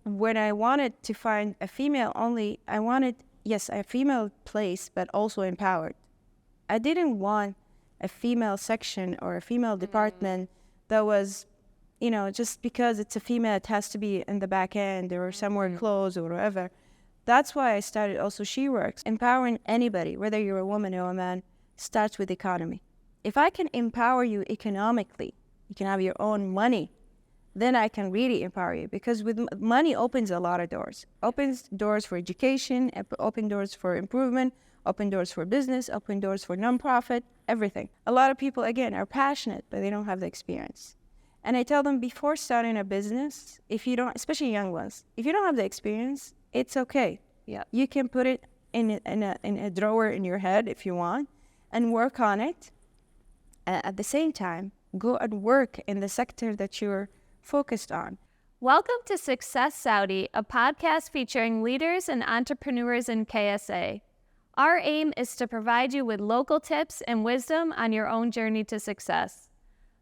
when I wanted to find a female only, I wanted, yes, a female place, but also empowered. I didn't want a female section or a female department that was, just because it's a female, it has to be in the back end or somewhere close or whatever. That's why I started also She Works. Empowering anybody, whether you're a woman or a man, starts with economy. If I can empower you economically, you can have your own money, then I can really empower you, because with money opens a lot of doors. Opens doors for education, open doors for improvement, open doors for business, open doors for nonprofit, everything. A lot of people, again, are passionate, but they don't have the experience. And I tell them, before starting a business, if you don't, especially young ones, if you don't have the experience, it's okay. Yeah. You can put it in a drawer in your head if you want and work on it. At the same time, go and work in the sector that you're focused on. Welcome to Success Saudi, a podcast featuring leaders and entrepreneurs in KSA. Our aim is to provide you with local tips and wisdom on your own journey to success.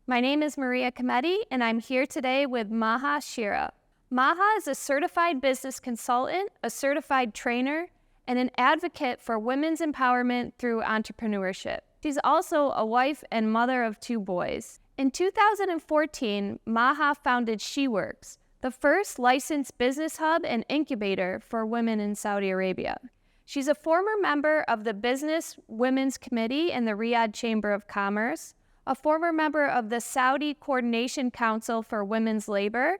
My name is Maria Kamedi, and I'm here today with Maha Shirah. Maha is a certified business consultant, a certified trainer, and an advocate for women's empowerment through entrepreneurship. She's also a wife and mother of 2 boys. In 2014, Maha founded She Works, the first licensed business hub and incubator for women in Saudi Arabia. She's a former member of the Business Women's Committee in the Riyadh Chamber of Commerce, a former member of the Saudi Coordination Council for Women's Labor,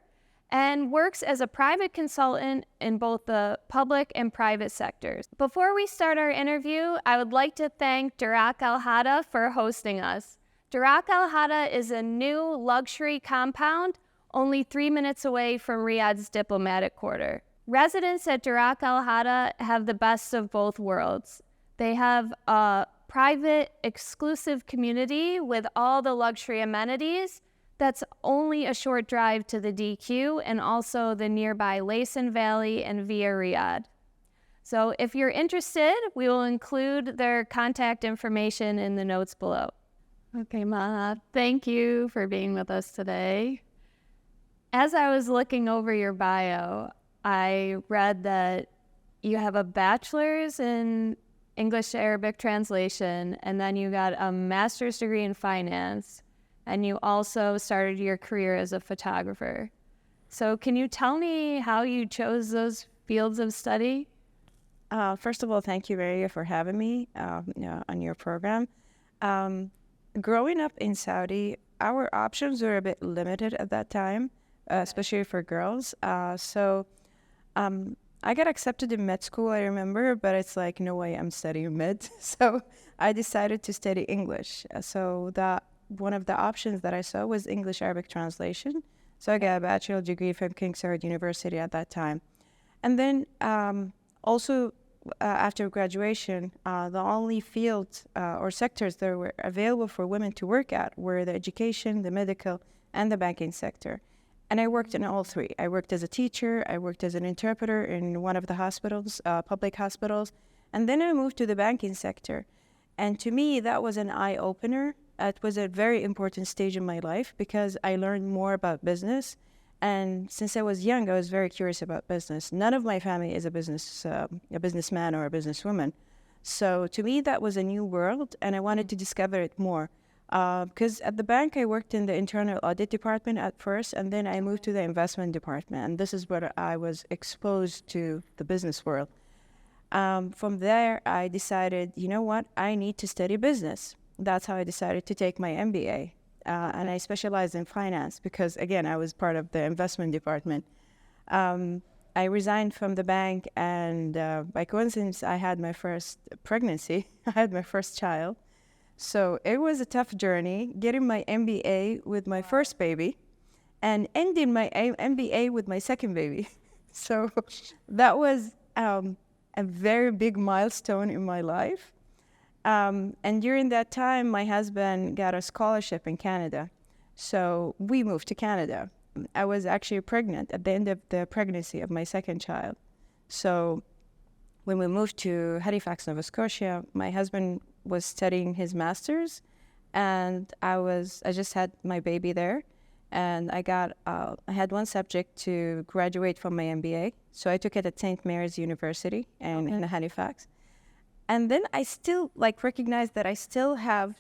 and works as a private consultant in both the public and private sectors. Before we start our interview, I would like to thank Durak Al Hada for hosting us. Durak Al Hada is a new luxury compound only 3 minutes away from Riyadh's diplomatic quarter. Residents at Durak Al Hada have the best of both worlds. They have a private, exclusive community with all the luxury amenities that's only a short drive to the DQ and also the nearby Laysan Valley and Via Riyadh. So if you're interested, we will include their contact information in the notes below. Okay, Maha, thank you for being with us today. As I was looking over your bio, I read that you have a bachelor's in English to Arabic translation, and then you got a master's degree in finance, and you also started your career as a photographer. So can you tell me how you chose those fields of study? First of all, thank you, Maria, for having me on your program. Growing up in Saudi, our options were a bit limited at that time, especially for girls. So I got accepted in med school, I remember, but it's like, no way I'm studying med. So I decided to study English. So one of the options that I saw was English Arabic translation. So I got a bachelor's degree from King Saud University at that time. And then also after graduation, the only fields or sectors that were available for women to work at were the education, the medical, and the banking sector. And I worked in all 3. I worked as a teacher, I worked as an interpreter in one of the hospitals, public hospitals, and then I moved to the banking sector. And to me, that was an eye-opener. It was a very important stage in my life because I learned more about business. And since I was young, I was very curious about business. None of my family is a businessman or a businesswoman. So to me, that was a new world, and I wanted to discover it more. Because at the bank, I worked in the internal audit department at first, and then I moved to the investment department. And this is where I was exposed to the business world. From there, I decided, you know what, I need to study business. That's how I decided to take my MBA. And I specialized in finance because, again, I was part of the investment department. I resigned from the bank, and by coincidence, I had my first pregnancy. I had my first child. So it was a tough journey, getting my MBA with my first baby and ending my MBA with my second baby. So that was a very big milestone in my life. And during that time, my husband got a scholarship in Canada. So we moved to Canada. I was actually pregnant at the end of the pregnancy of my second child. So when we moved to Halifax, Nova Scotia, my husband was studying his master's, and I just had my baby there. and I had one subject to graduate from my MBA. So I took it at St. Mary's University in Halifax. And then I still recognized that I still have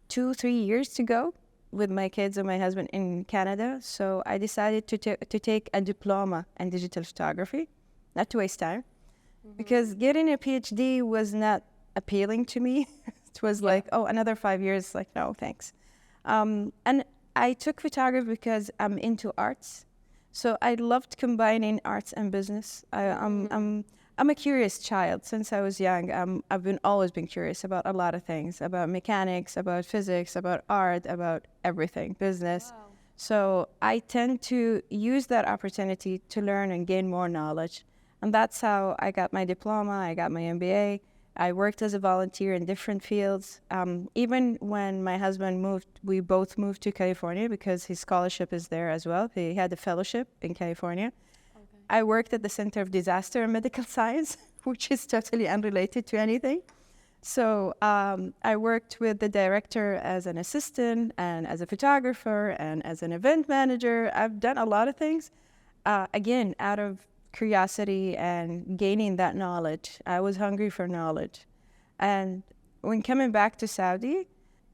2-3 years to go with my kids and my husband in Canada. So I decided to take a diploma in digital photography, not to waste time, because getting a PhD was not appealing to me. It was like, oh, another 5 years. Like, no, thanks. And I took photography because I'm into arts. So I loved combining arts and business. I'm a curious child since I was young. I've always been curious about a lot of things, about mechanics, about physics, about art, about everything, business. Wow. So I tend to use that opportunity to learn and gain more knowledge. And that's how I got my diploma, I got my MBA. I worked as a volunteer in different fields. Even when my husband moved, we both moved to California because his scholarship is there as well. He had a fellowship in California. I worked at the Center of Disaster and Medical Science, which is totally unrelated to anything. So I worked with the director as an assistant and as a photographer and as an event manager. I've done a lot of things, again, out of curiosity and gaining that knowledge. I was hungry for knowledge. And when coming back to Saudi,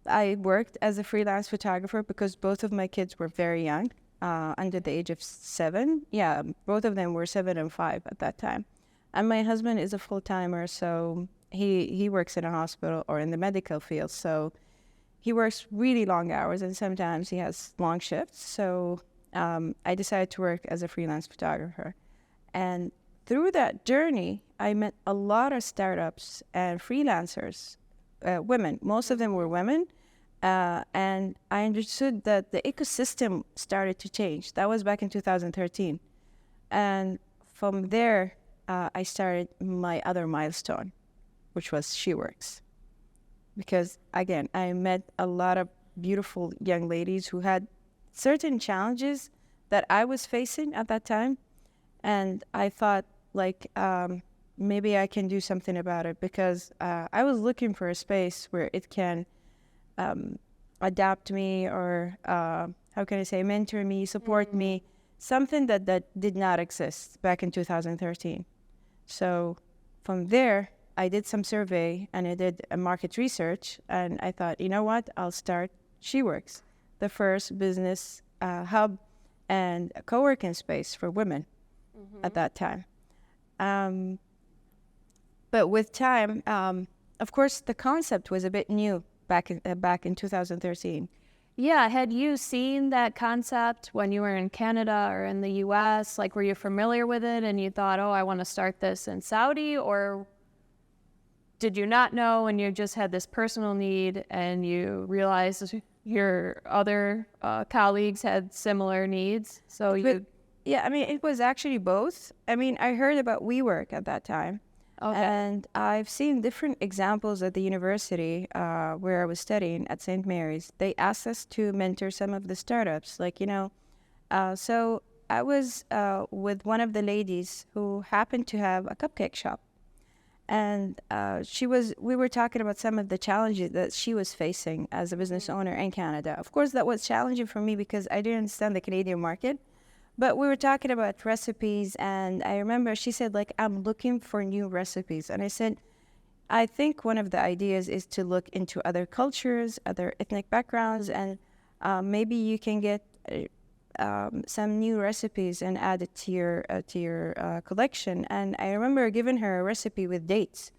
I worked as a freelance photographer because both of my kids were very young, under the age of 7. Yeah, both of them were 7 and 5 at that time. And my husband is a full-timer, so he works in a hospital or in the medical field. So he works really long hours, and sometimes he has long shifts. So I decided to work as a freelance photographer. And through that journey, I met a lot of startups and freelancers, women. Most of them were women. And I understood that the ecosystem started to change. That was back in 2013. And from there, I started my other milestone, which was SheWorks. Because, again, I met a lot of beautiful young ladies who had certain challenges that I was facing at that time. And I thought, maybe I can do something about it because I was looking for a space where it can adapt me or, how can I say, mentor me, support me, something that did not exist back in 2013. So from there, I did some survey and I did a market research, and I thought, you know what, I'll start SheWorks, the first business hub and a co-working space for women at that time. But with time, of course, the concept was a bit new back in 2013. Yeah, had you seen that concept when you were in Canada or in the US? Like, were you familiar with it and you thought, oh, I want to start this in Saudi? Or did you not know and you just had this personal need and you realized your other colleagues had similar needs? So Yeah, I mean, it was actually both. I mean, I heard about WeWork at that time. Okay. And I've seen different examples at the university where I was studying at St. Mary's. They asked us to mentor some of the startups, so I was with one of the ladies who happened to have a cupcake shop. And we were talking about some of the challenges that she was facing as a business owner in Canada. Of course, that was challenging for me because I didn't understand the Canadian market. But we were talking about recipes, and I remember she said, I'm looking for new recipes. And I said, I think one of the ideas is to look into other cultures, other ethnic backgrounds, and maybe you can get some new recipes and add it to your collection. And I remember giving her a recipe with dates.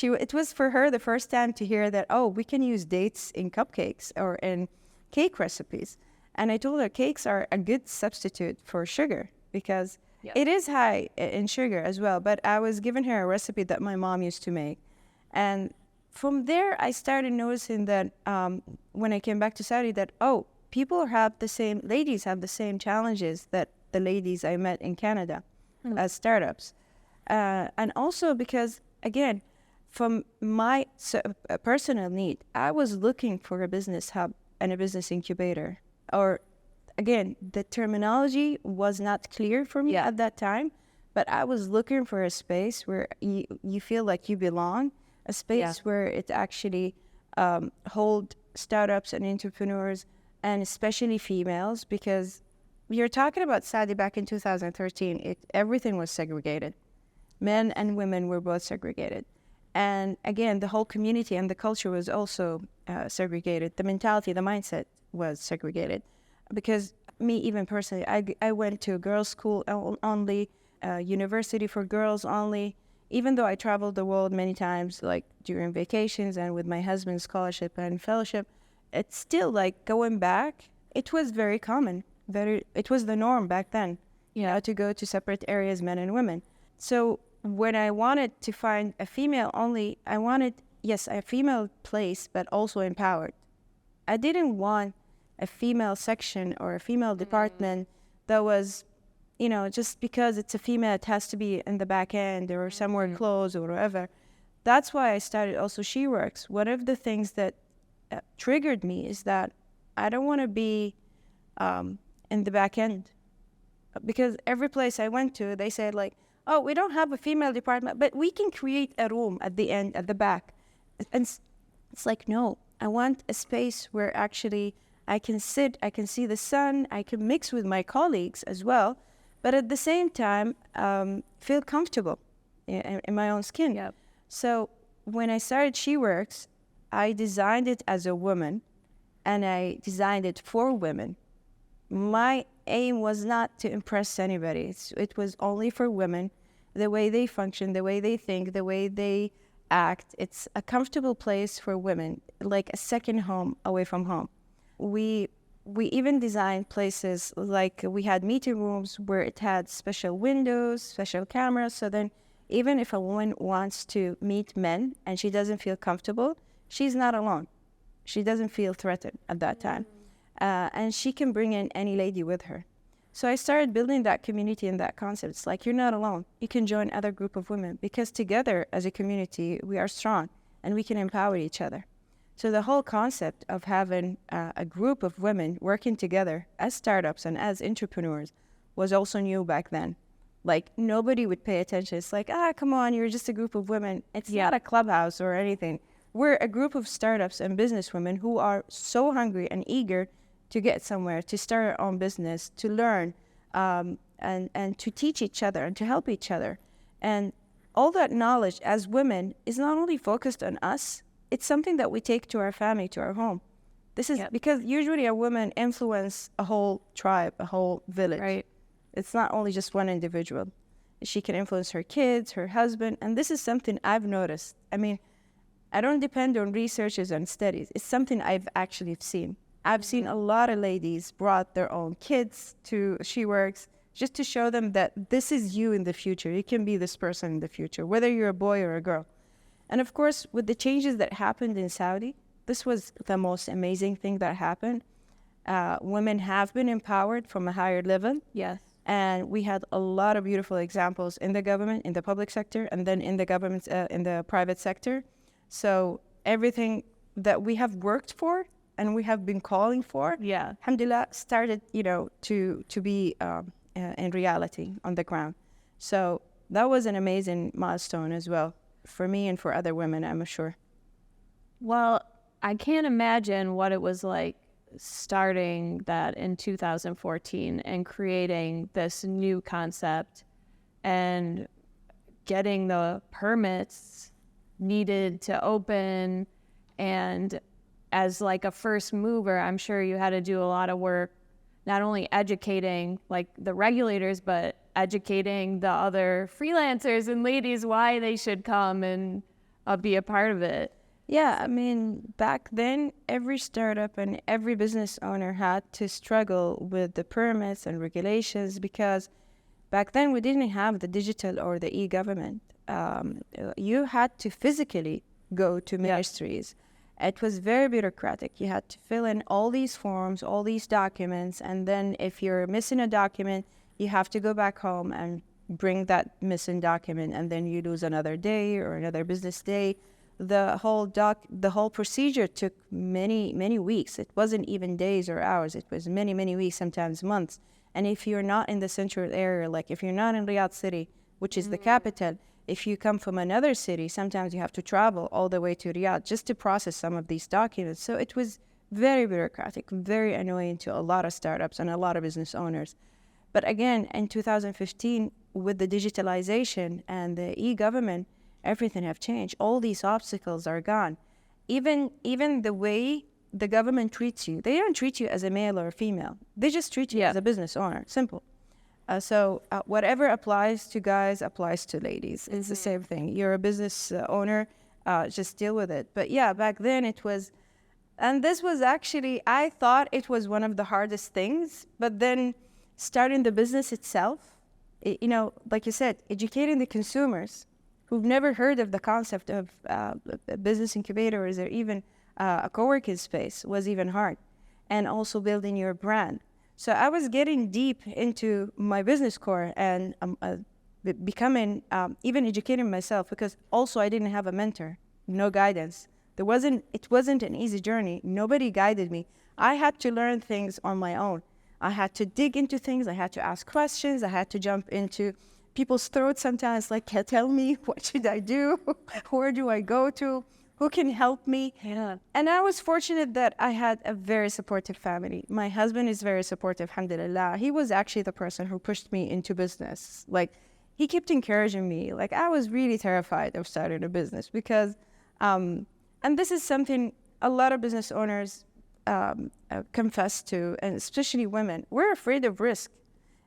It was for her the first time to hear that, oh, we can use dates in cupcakes or in cake recipes. And I told her cakes are a good substitute for sugar because it is high in sugar as well. But I was giving her a recipe that my mom used to make. And from there, I started noticing that when I came back to Saudi that, ladies have the same challenges that the ladies I met in Canada as startups. And also because, again, from my personal need, I was looking for a business hub and a business incubator. Or, again, the terminology was not clear for me at that time, but I was looking for a space where you feel like you belong, a space where it actually hold startups and entrepreneurs and especially females, because you're talking about Saudi back in 2013. Everything was segregated. Men and women were both segregated. And again, the whole community and the culture was also segregated. The mentality, the mindset was segregated. Because me, even personally, I went to a girls' school only, university for girls only. Even though I traveled the world many times, like during vacations and with my husband's scholarship and fellowship, it's still like going back, it was very common. It was the norm back then, to go to separate areas, men and women. So when I wanted to find a female only, I wanted, yes, a female place, but also empowered. I didn't want a female section or a female department that was, just because it's a female, it has to be in the back end or somewhere close or whatever. That's why I started also She Works. One of the things that triggered me is that I don't want to be in the back end, because every place I went to, they said like, oh, we don't have a female department, but we can create a room at the end, at the back. And it's like, no, I want a space where actually I can sit, I can see the sun, I can mix with my colleagues as well, but at the same time, feel comfortable in my own skin. Yep. So when I started She Works, I designed it as a woman, and I designed it for women. My aim was not to impress anybody. It was only for women, the way they function, the way they think, the way they act. It's a comfortable place for women, like a second home away from home. We even designed places, like we had meeting rooms where it had special windows, special cameras, so then even if a woman wants to meet men and she doesn't feel comfortable, she's not alone. She doesn't feel threatened at that time. And she can bring in any lady with her. So I started building that community and that concept. It's like, you're not alone. You can join other group of women, because together as a community, we are strong and we can empower each other. So the whole concept of having a group of women working together as startups and as entrepreneurs was also new back then. Like, nobody would pay attention. It's like, come on, you're just a group of women. It's not a clubhouse or anything. We're a group of startups and businesswomen who are so hungry and eager to get somewhere, to start our own business, to learn, and to teach each other and to help each other. And all that knowledge as women is not only focused on us, it's something that we take to our family, to our home. This is because usually a woman influence a whole tribe, a whole village. Right. It's not only just one individual. She can influence her kids, her husband, and this is something I've noticed. I mean, I don't depend on researches and studies. It's something I've actually seen. I've seen a lot of ladies brought their own kids to She Works just to show them that this is you in the future. You can be this person in the future, whether you're a boy or a girl. And of course, with the changes that happened in Saudi, this was the most amazing thing that happened. Women have been empowered from a higher level. Yes. And we had a lot of beautiful examples in the government, in the public sector, and then in the government, in the private sector. So everything that we have worked for and we have been calling for, alhamdulillah, started, to be in reality on the ground. So that was an amazing milestone as well for me and for other women, I'm sure. Well, I can't imagine what it was like starting that in 2014 and creating this new concept and getting the permits needed to open. And as like a first mover, I'm sure you had to do a lot of work, not only educating like the regulators, but educating the other freelancers and ladies why they should come and be a part of it. Yeah, I mean, back then, every startup and every business owner had to struggle with the permits and regulations, because back then we didn't have the digital or the e-government. You had to physically go to ministries. It was very bureaucratic. You had to fill in all these forms, all these documents, and then if you're missing a document, you have to go back home and bring that missing document, and then you lose another day or another business day. The whole procedure took many weeks. It wasn't even days or hours. It was many weeks, sometimes months. And if you're not in the central area, like if you're not in Riyadh city, which is the capital, if you come from another city, sometimes you have to travel all the way to Riyadh just to process some of these documents. So it was very bureaucratic, very annoying to a lot of startups and a lot of business owners. But again, in 2015, with the digitalization and the e-government, everything have changed. All these obstacles are gone. Even the way the government treats you, they don't treat you as a male or a female. They just treat you as a business owner. Simple. So whatever applies to guys applies to ladies. It's the same thing. You're a business owner, just deal with it. But yeah, back then it was, and this was actually, I thought it was one of the hardest things, but then starting the business itself, you know, like you said, educating the consumers who've never heard of the concept of business incubators or even a co-working space was even hard. And also building your brand. So I was getting deep into my business core and becoming, even educating myself, because also I didn't have a mentor, no guidance. It wasn't an easy journey. Nobody guided me. I had to learn things on my own. I had to dig into things. I had to ask questions. I had to jump into people's throats sometimes, like, tell me, what should I do? Where do I go to? Who can help me? Yeah. And I was fortunate that I had a very supportive family. My husband is very supportive, alhamdulillah. He was actually the person who pushed me into business. Like, he kept encouraging me. Like, I was really terrified of starting a business because, and this is something a lot of business owners confess to, and especially women. We're afraid of risk.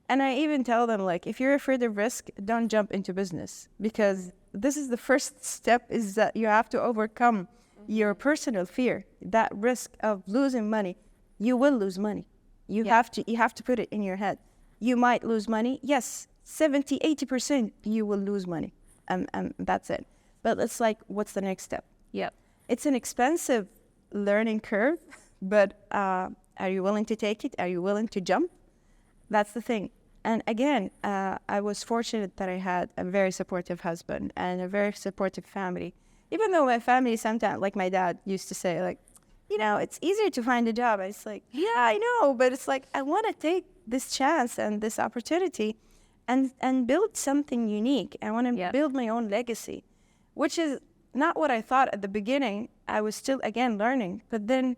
And I even tell them, like, if you're afraid of risk, don't jump into business, because this is the first step, is that you have to overcome your personal fear, that risk of losing money. You will lose money. You have to put it in your head. You might lose money. Yes, 70, 80% you will lose money. And that's it. But it's like, what's the next step? Yep. It's an expensive learning curve, but are you willing to take it? Are you willing to jump? That's the thing. And again, I was fortunate that I had a very supportive husband and a very supportive family. Even though my family sometimes, like my dad used to say, like, you know, it's easier to find a job. It's like, yeah, I know, but it's like, I want to take this chance and this opportunity and build something unique. I want to build my own legacy, which is not what I thought at the beginning. I was still, again, learning. But then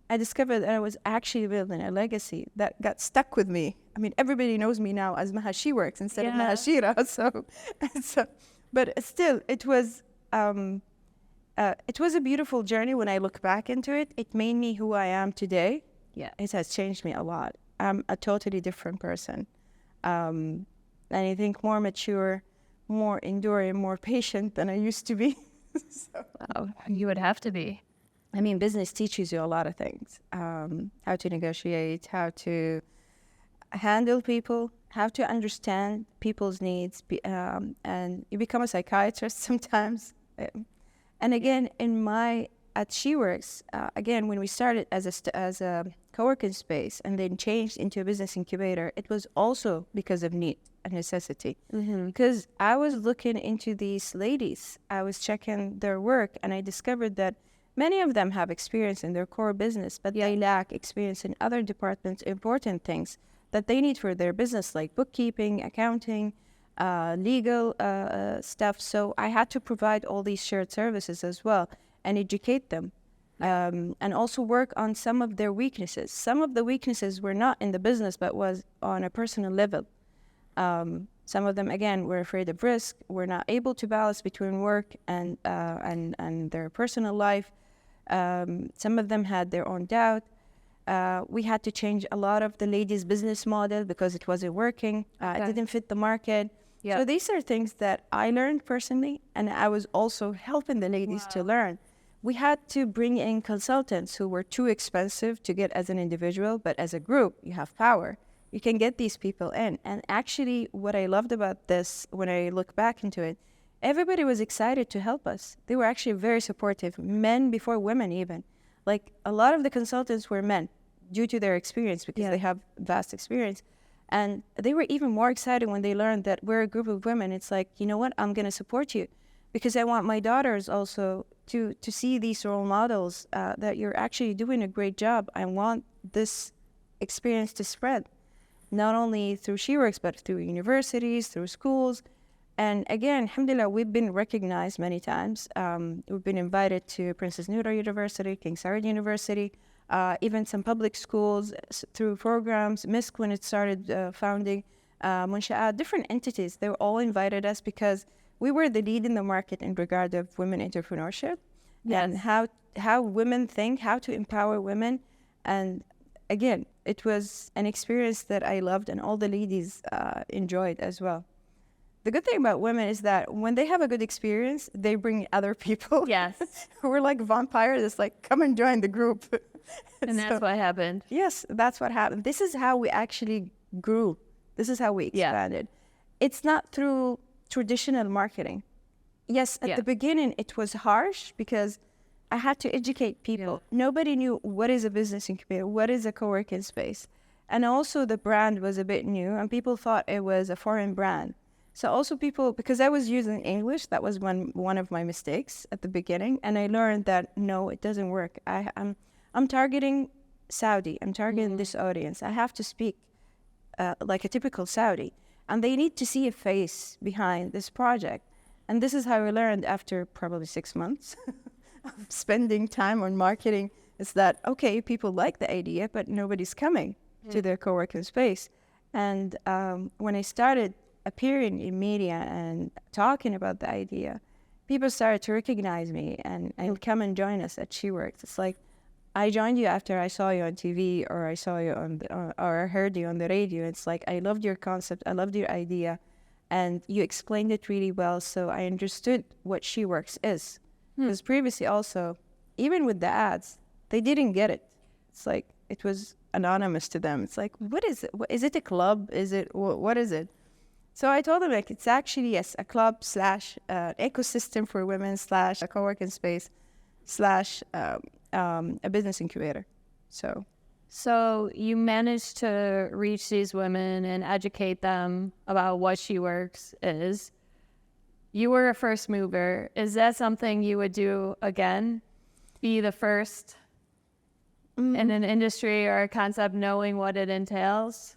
I discovered that I was actually building a legacy that got stuck with me. I mean, everybody knows me now as Maha Shirah instead of Maha Shirah. So, but still, it was a beautiful journey. When I look back into it, it made me who I am today. Yeah, it has changed me a lot. I'm a totally different person, and I think more mature, more enduring, more patient than I used to be. So. Wow, you would have to be. I mean, business teaches you a lot of things. How to negotiate, how to handle people, how to understand people's needs, and you become a psychiatrist sometimes. And again, at SheWorks, again, when we started as a co-working space and then changed into a business incubator, it was also because of need and necessity. Because I was looking into these ladies, I was checking their work, and I discovered that many of them have experience in their core business, but they lack experience in other departments, important things that they need for their business, like bookkeeping, accounting, legal stuff. So I had to provide all these shared services as well and educate them, and also work on some of their weaknesses. Some of the weaknesses were not in the business, but was on a personal level. Some of them, again, were afraid of risk, were not able to balance between work and their personal life. Some of them had their own doubt. We had to change a lot of the ladies' business model because it wasn't working. It didn't fit the market. So these are things that I learned personally, and I was also helping the ladies to learn. We had to bring in consultants who were too expensive to get as an individual, but as a group, you have power. You can get these people in. And actually, what I loved about this, when I look back into it, everybody was excited to help us. They were actually very supportive, men before women even. Like, a lot of the consultants were men due to their experience, because they have vast experience. And they were even more excited when they learned that we're a group of women. It's like, you know what, I'm going to support you, because I want my daughters also to see these role models, that you're actually doing a great job. I want this experience to spread, not only through SheWorks, but through universities, through schools. And again, alhamdulillah, we've been recognized many times. We've been invited to Princess Noor University, King Saud University, even some public schools through programs. MISC, when it started founding, Munshaat, different entities, they were all invited us because we were the lead in the market in regard of women entrepreneurship and how women think, how to empower women. And again, it was an experience that I loved and all the ladies enjoyed as well. The good thing about women is that when they have a good experience, they bring other people. Yes. We're like vampires. It's like, come and join the group. And that's what happened. Yes, that's what happened. This is how we actually grew. This is how we expanded. It's not through traditional marketing. Yes, at the beginning, it was harsh because I had to educate people. Nobody knew what is a business incubator, what is a co-working space. And also the brand was a bit new and people thought it was a foreign brand. So also people, because I was using English, that was one of my mistakes at the beginning. And I learned that, no, it doesn't work. I'm targeting Saudi. I'm targeting this audience. I have to speak like a typical Saudi. And they need to see a face behind this project. And this is how I learned after probably 6 months of spending time on marketing. Is that, okay, people like the idea, but nobody's coming to their co-working space. And when I started appearing in media and talking about the idea, people started to recognize me and come and join us at She Works. It's like, I joined you after I saw you on TV or I saw you or I heard you on the radio. It's like, I loved your concept, I loved your idea, and you explained it really well, so I understood what She Works is. Because previously also, even with the ads, they didn't get it. It's like, it was anonymous to them. It's like, what is it? Is it a club? Is it, what is it? So I told them, like, it's actually, yes, a club / ecosystem for women / a co-working space / a business incubator. So you managed to reach these women and educate them about what She Works is. You were a first mover. Is that something you would do again? Be the first in an industry or a concept, knowing what it entails?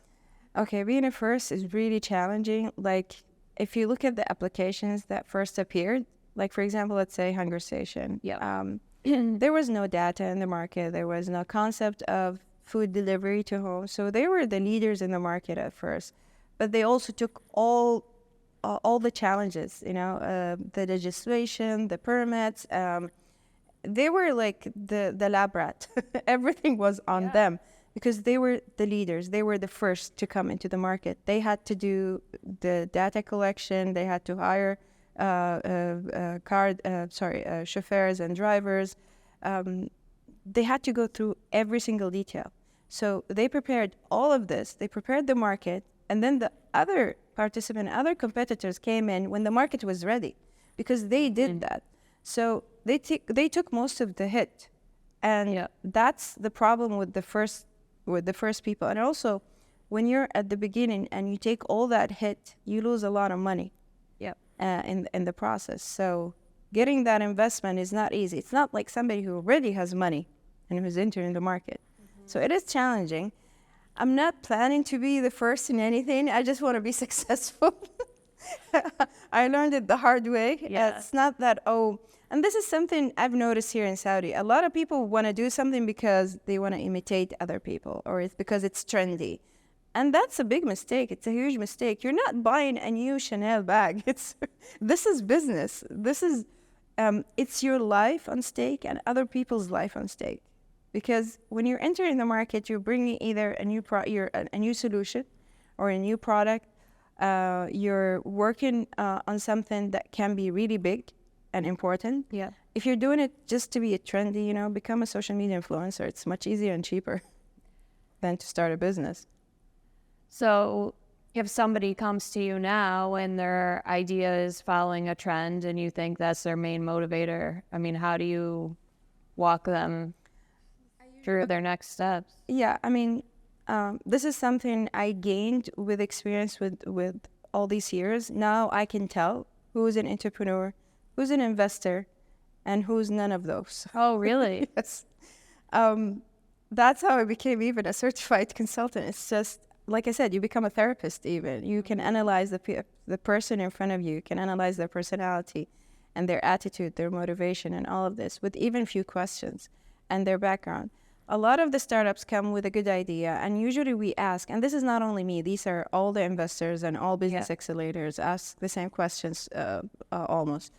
Okay, being a first is really challenging. Like, if you look at the applications that first appeared, like, for example, let's say Hunger Station. There was no data in the market. There was no concept of food delivery to home. So they were the leaders in the market at first. But they also took all the challenges, the legislation, the permits. They were like the lab rat. Everything was on them. Because they were the leaders, they were the first to come into the market. They had to do the data collection. They had to hire chauffeurs and drivers. They had to go through every single detail. So they prepared all of this. They prepared the market, and then the other participant, other competitors came in when the market was ready, because they did that. So they took most of the hit, and that's the problem with the first people. And also, when you're at the beginning and you take all that hit, you lose a lot of money in the process. So getting that investment is not easy. It's not like somebody who already has money and who's entering the market. So it is challenging. I'm not planning to be the first in anything. I just want to be successful. I learned it the hard way. It's not that, and this is something I've noticed here in Saudi. A lot of people want to do something because they want to imitate other people, or it's because it's trendy. And that's a big mistake. It's a huge mistake. You're not buying a new Chanel bag. This is business. This is, it's your life on stake and other people's life on stake. Because when you're entering the market, you're bringing either a new solution or a new product. You're working on something that can be really big and important. If you're doing it just to be a trendy, become a social media influencer. It's much easier and cheaper than to start a business. So if somebody comes to you now and their idea is following a trend and you think that's their main motivator, I mean, how do you walk them through their next steps? This is something I gained with experience with all these years. Now I can tell who's an entrepreneur, who's an investor, and who's none of those. Oh, really? Yes. That's how I became even a certified consultant. It's just, like I said, you become a therapist even. You can analyze the person in front of you. You can analyze their personality and their attitude, their motivation, and all of this with even few questions and their background. a lot of the startups come with a good idea, and usually we ask, and this is not only me, these are all the investors and all business accelerators ask the same questions almost.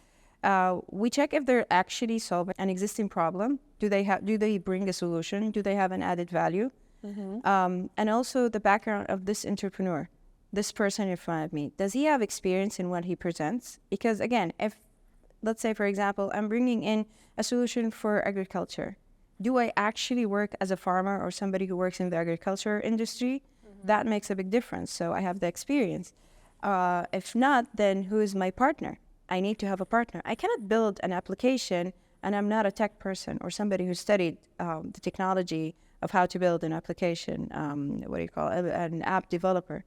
We check if they're actually solving an existing problem. Do they bring a solution? Do they have an added value? And also the background of this entrepreneur, this person in front of me. Does he have experience in what he presents? Because again, if, let's say, for example, I'm bringing in a solution for agriculture. Do I actually work as a farmer or somebody who works in the agriculture industry? That makes a big difference. So I have the experience. If not, then who is my partner? I need to have a partner. I cannot build an application, and I'm not a tech person or somebody who studied the technology of how to build an application, an app developer.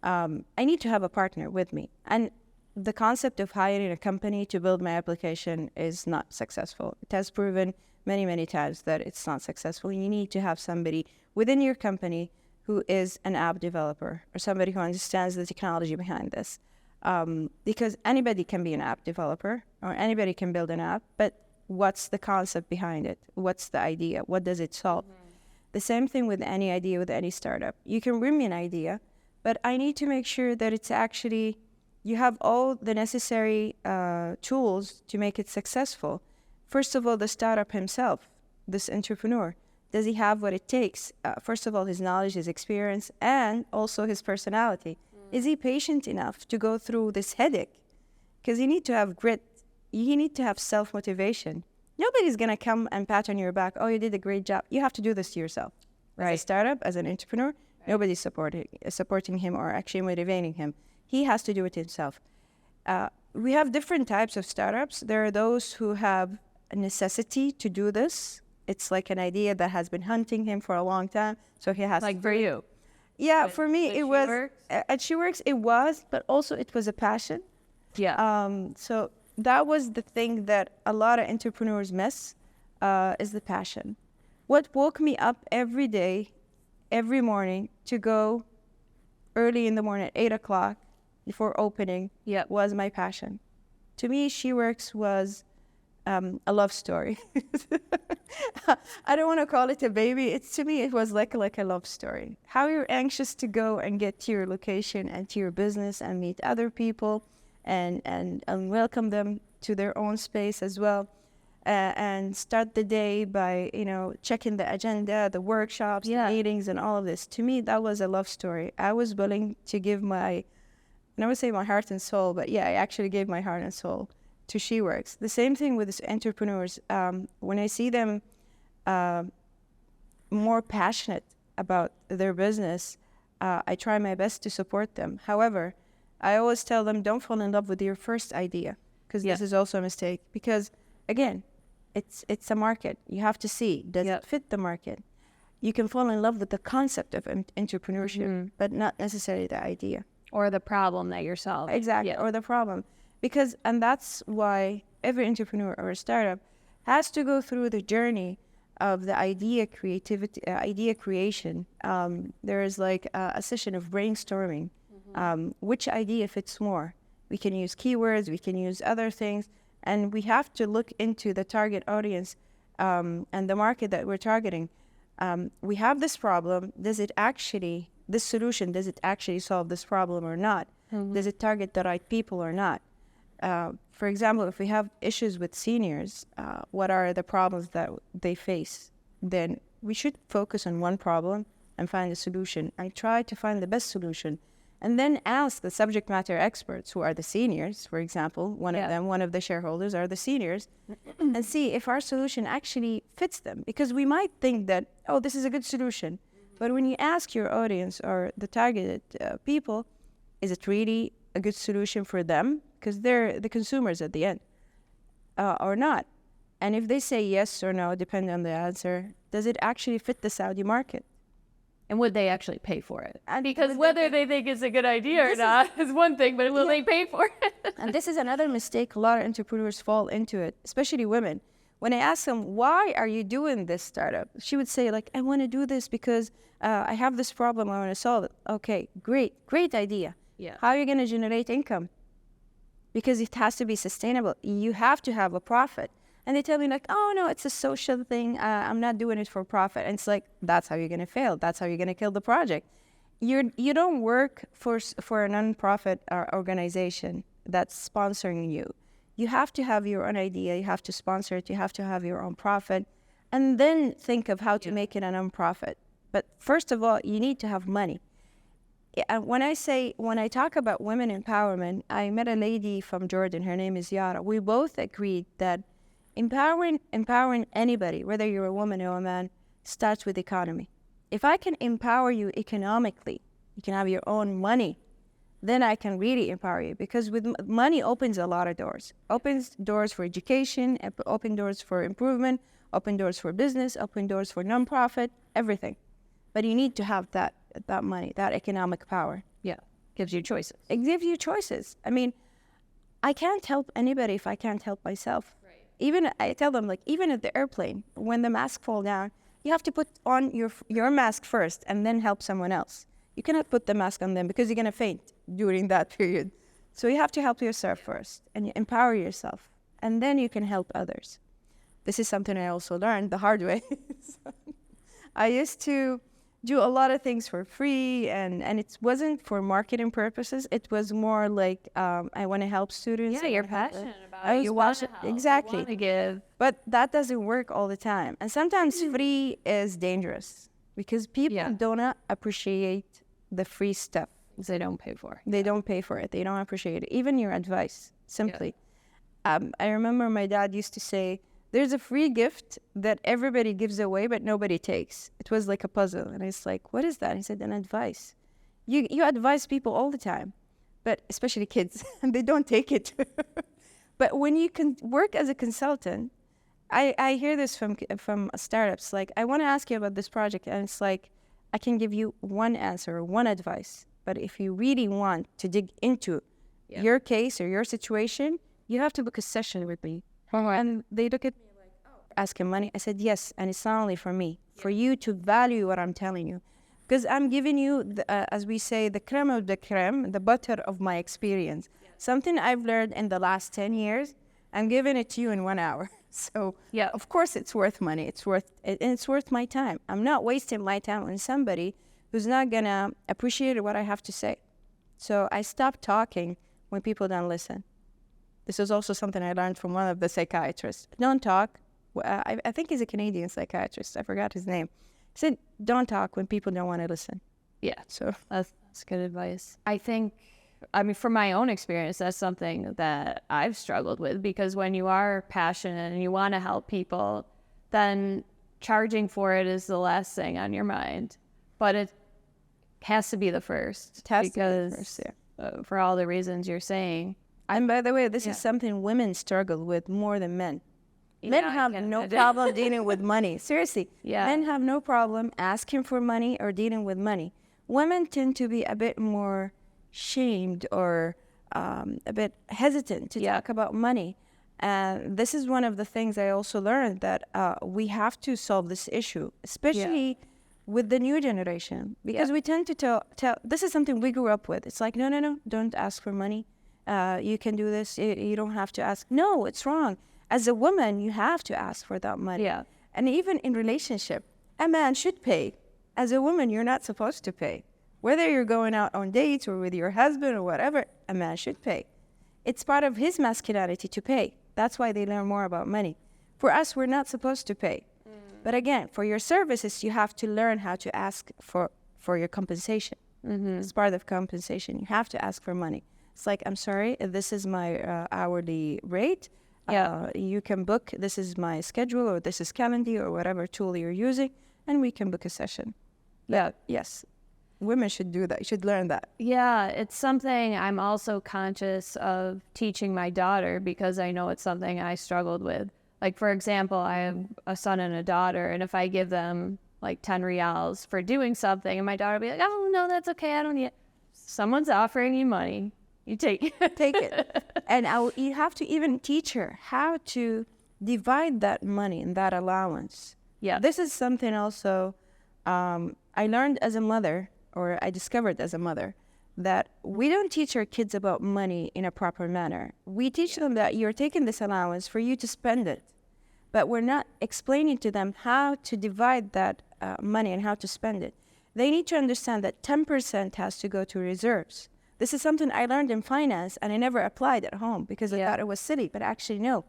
I need to have a partner with me. And the concept of hiring a company to build my application is not successful. It has proven many, many times that it's not successful. You need to have somebody within your company who is an app developer or somebody who understands the technology behind this. Because anybody can be an app developer or anybody can build an app, but what's the concept behind it? What's the idea? What does it solve? The same thing with any idea, with any startup. You can bring me an idea, but I need to make sure that it's actually, you have all the necessary tools to make it successful. First of all, the startup himself, this entrepreneur, does he have what it takes? First of all, his knowledge, his experience, and also his personality. Is he patient enough to go through this headache? Because you need to have grit. You need to have self-motivation. Nobody's going to come and pat on your back, oh, you did a great job. You have to do this to yourself. Right. As a startup, as an entrepreneur, nobody's supporting him or actually motivating him. He has to do it himself. We have different types of startups. There are those who have a necessity to do this. It's like an idea that has been hunting him for a long time, so he has. Like for you? Yeah, for me it was. At SheWorks, it was, but also it was a passion. Yeah. So that was the thing that a lot of entrepreneurs miss, is the passion. What woke me up every day, every morning to go early in the morning at 8 o'clock before opening was my passion. To me, SheWorks was a love story. I don't want to call it a baby. To me, it was like a love story. How you're anxious to go and get to your location and to your business and meet other people and welcome them to their own space as well. And start the day by, checking the agenda, the workshops, the meetings, and all of this. To me, that was a love story. I was willing to give I would say my heart and soul, but I actually gave my heart and soul to SheWorks. The same thing with these entrepreneurs. When I see them more passionate about their business, I try my best to support them. However, I always tell them, don't fall in love with your first idea, because this is also a mistake. Because again, it's a market. You have to see, does it fit the market? You can fall in love with the concept of entrepreneurship, but not necessarily the idea. Or the problem that you're solving. Exactly, or the problem. And that's why every entrepreneur or a startup has to go through the journey of the idea creation. There is like a session of brainstorming. Which idea fits more? We can use keywords, we can use other things, and we have to look into the target audience and the market that we're targeting. We have this problem. This solution, does it actually solve this problem or not? Does it target the right people or not? For example, if we have issues with seniors, what are the problems that they face? Then we should focus on one problem and find a solution and try to find the best solution. And then ask the subject matter experts, who are the seniors, for example, one of the shareholders are the seniors, and see if our solution actually fits them. Because we might think that, oh, this is a good solution. But when you ask your audience or the targeted people, is it really a good solution for them? Because they're the consumers at the end, or not. And if they say yes or no, depending on the answer, does it actually fit the Saudi market? And would they actually pay for it? Because whether they think it's a good idea or not is one thing, but will they pay for it? And this is another mistake a lot of entrepreneurs fall into it, especially women. When I ask them, why are you doing this startup? She would say, I want to do this because I have this problem, I want to solve it. Okay, great idea. Yeah. How are you going to generate income? Because it has to be sustainable. You have to have a profit. And they tell me like, oh no, it's a social thing. I'm not doing it for profit. And it's like, that's how you're gonna fail. That's how you're gonna kill the project. You don't work for a non-profit organization that's sponsoring you. You have to have your own idea. You have to sponsor it. You have to have your own profit, and then think of how to make it a non-profit. But first of all, you need to have money. When I talk about women empowerment, I met a lady from Jordan. Her name is Yara. We both agreed that empowering anybody, whether you're a woman or a man, starts with economy. If I can empower you economically, you can have your own money, then I can really empower you. Because with money opens a lot of doors. Opens doors for education, open doors for improvement, open doors for business, open doors for nonprofit, everything. But you need to have that money, that economic power. Yeah. Gives you choices. It gives you choices. I mean, I can't help anybody if I can't help myself. Right. Even I tell them, like, even at the airplane, when the mask fall down, you have to put on your mask first and then help someone else. You cannot put the mask on them because you're going to faint during that period. So you have to help yourself first and you empower yourself, and then you can help others. This is something I also learned the hard way. So I used to do a lot of things for free, and it wasn't for marketing purposes. It was more like I want to help students. Yeah, you're passionate about it. You want to help. Exactly. You want to give. But that doesn't work all the time. And sometimes free is dangerous because people do not appreciate the free stuff. They don't pay for it. They don't pay for it. They don't appreciate it. Even your advice, simply. Yeah. I remember my dad used to say, there's a free gift that everybody gives away, but nobody takes. It was like a puzzle. And it's like, what is that? He said, an advice. You advise people all the time, but especially kids, and they don't take it. But when you can work as a consultant, I hear this from startups, like, I want to ask you about this project. And it's like, I can give you one answer, one advice. But if you really want to dig into your case or your situation, you have to book a session with me. And they look at me like, oh, asking money. I said, yes, and it's not only for me, for you to value what I'm telling you. Because I'm giving you, as we say, the creme of the creme, the butter of my experience. Something I've learned in the last 10 years, I'm giving it to you in 1 hour. So, of course, it's worth money. It's worth my time. I'm not wasting my time on somebody who's not going to appreciate what I have to say. So I stopped talking when people don't listen. This is also something I learned from one of the psychiatrists. Don't talk. I think he's a Canadian psychiatrist. I forgot his name. He said, don't talk when people don't want to listen. Yeah. So that's good advice. I think, from my own experience, that's something that I've struggled with, because when you are passionate and you want to help people, then charging for it is the last thing on your mind. But it has to be the first. It has to be the first, for all the reasons you're saying. And by the way, this is something women struggle with more than men. Men have no problem dealing with money. Seriously. Yeah. Men have no problem asking for money or dealing with money. Women tend to be a bit more shamed or a bit hesitant to talk about money. And this is one of the things I also learned, that we have to solve this issue, especially with the new generation. Because we tend to tell, this is something we grew up with. It's like, no, don't ask for money. You can do this. You don't have to ask. No, it's wrong. As a woman, you have to ask for that money. Yeah. And even in relationship, a man should pay. As a woman, you're not supposed to pay. Whether you're going out on dates or with your husband or whatever, a man should pay. It's part of his masculinity to pay. That's why they learn more about money. For us, we're not supposed to pay. But again, for your services, you have to learn how to ask for your compensation. It's part of compensation. You have to ask for money. It's like, I'm sorry, this is my hourly rate. You can book, this is my schedule, or this is Calendly, or whatever tool you're using, and we can book a session. Yes, women should do that, should learn that. Yeah, it's something I'm also conscious of teaching my daughter, because I know it's something I struggled with. Like, for example, I have a son and a daughter, and if I give them like 10 riyals for doing something, and my daughter will be like, oh, no, that's okay, I don't need it. Someone's offering you money. You take it. And you have to even teach her how to divide that money and that allowance. Yeah. This is something also I learned as a mother, or I discovered as a mother, that we don't teach our kids about money in a proper manner. We teach them that you're taking this allowance for you to spend it. but we're not explaining to them how to divide that money and how to spend it. They need to understand that 10% has to go to reserves. This is something I learned in finance and I never applied at home because I thought it was silly, but actually no.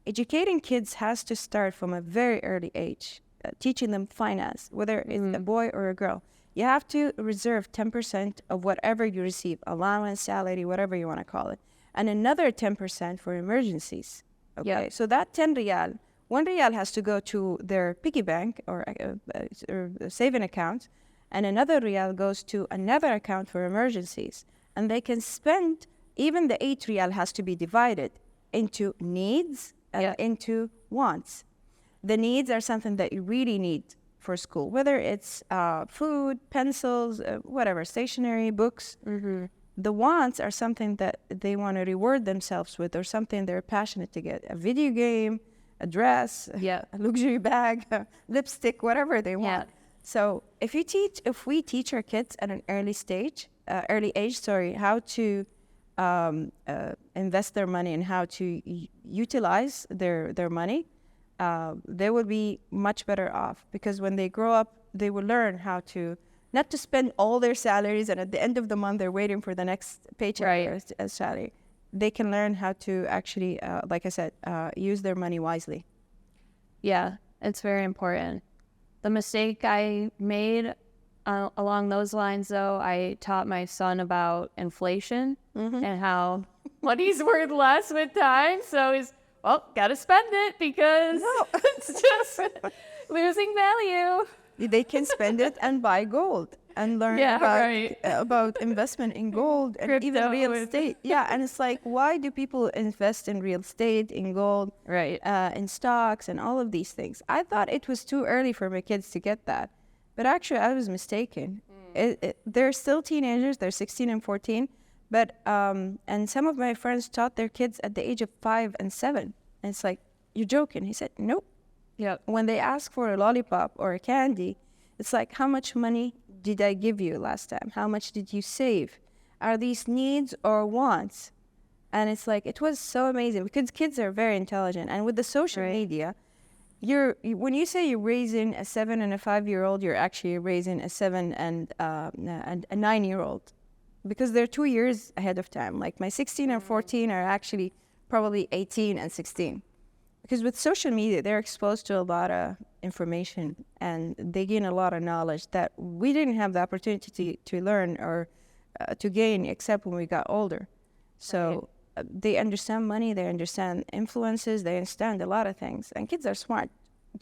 Educating kids has to start from a very early age, teaching them finance, whether it's a boy or a girl. You have to reserve 10% of whatever you receive, allowance, salary, whatever you want to call it, and another 10% for emergencies. Okay, so that 10 riyal, 1 riyal has to go to their piggy bank or a saving account, and another riyal goes to another account for emergencies. And they can spend, even the 8 riyal has to be divided into needs and into wants. The needs are something that you really need for school, whether it's food, pencils, whatever, stationery, books. The wants are something that they want to reward themselves with or something they're passionate to get. A video game, a dress, a luxury bag, lipstick, whatever they want. So if we teach our kids at an early age, how to invest their money and how to utilize their money, they will be much better off, because when they grow up, they will learn how to not to spend all their salaries and at the end of the month they're waiting for the next paycheck or salary. They can learn how to actually, like I said, use their money wisely. Yeah, it's very important. The mistake I made along those lines, though, I taught my son about inflation and how money's worth less with time. So he's, got to spend it because it's just losing value. They can spend it and buy gold and learn about investment in gold and even real estate. And it's like, why do people invest in real estate, in gold, in stocks and all of these things? I thought it was too early for my kids to get that. But actually, I was mistaken. They're still teenagers. They're 16 and 14. But and some of my friends taught their kids at the age of 5 and 7. And it's like, you're joking. He said, nope. When they ask for a lollipop or a candy, it's like, how much money did I give you last time? How much did you save? Are these needs or wants? And it's like, it was so amazing because kids are very intelligent. And with the social media, when you say you're raising a 7 and a 5-year-old, you're actually raising a 7 and a 9-year-old, because they're 2 years ahead of time. Like my 16 and 14 are actually probably 18 and 16. Because with social media, they're exposed to a lot of information and they gain a lot of knowledge that we didn't have the opportunity to learn or to gain except when we got older. So they understand money, they understand influences, they understand a lot of things. And kids are smart.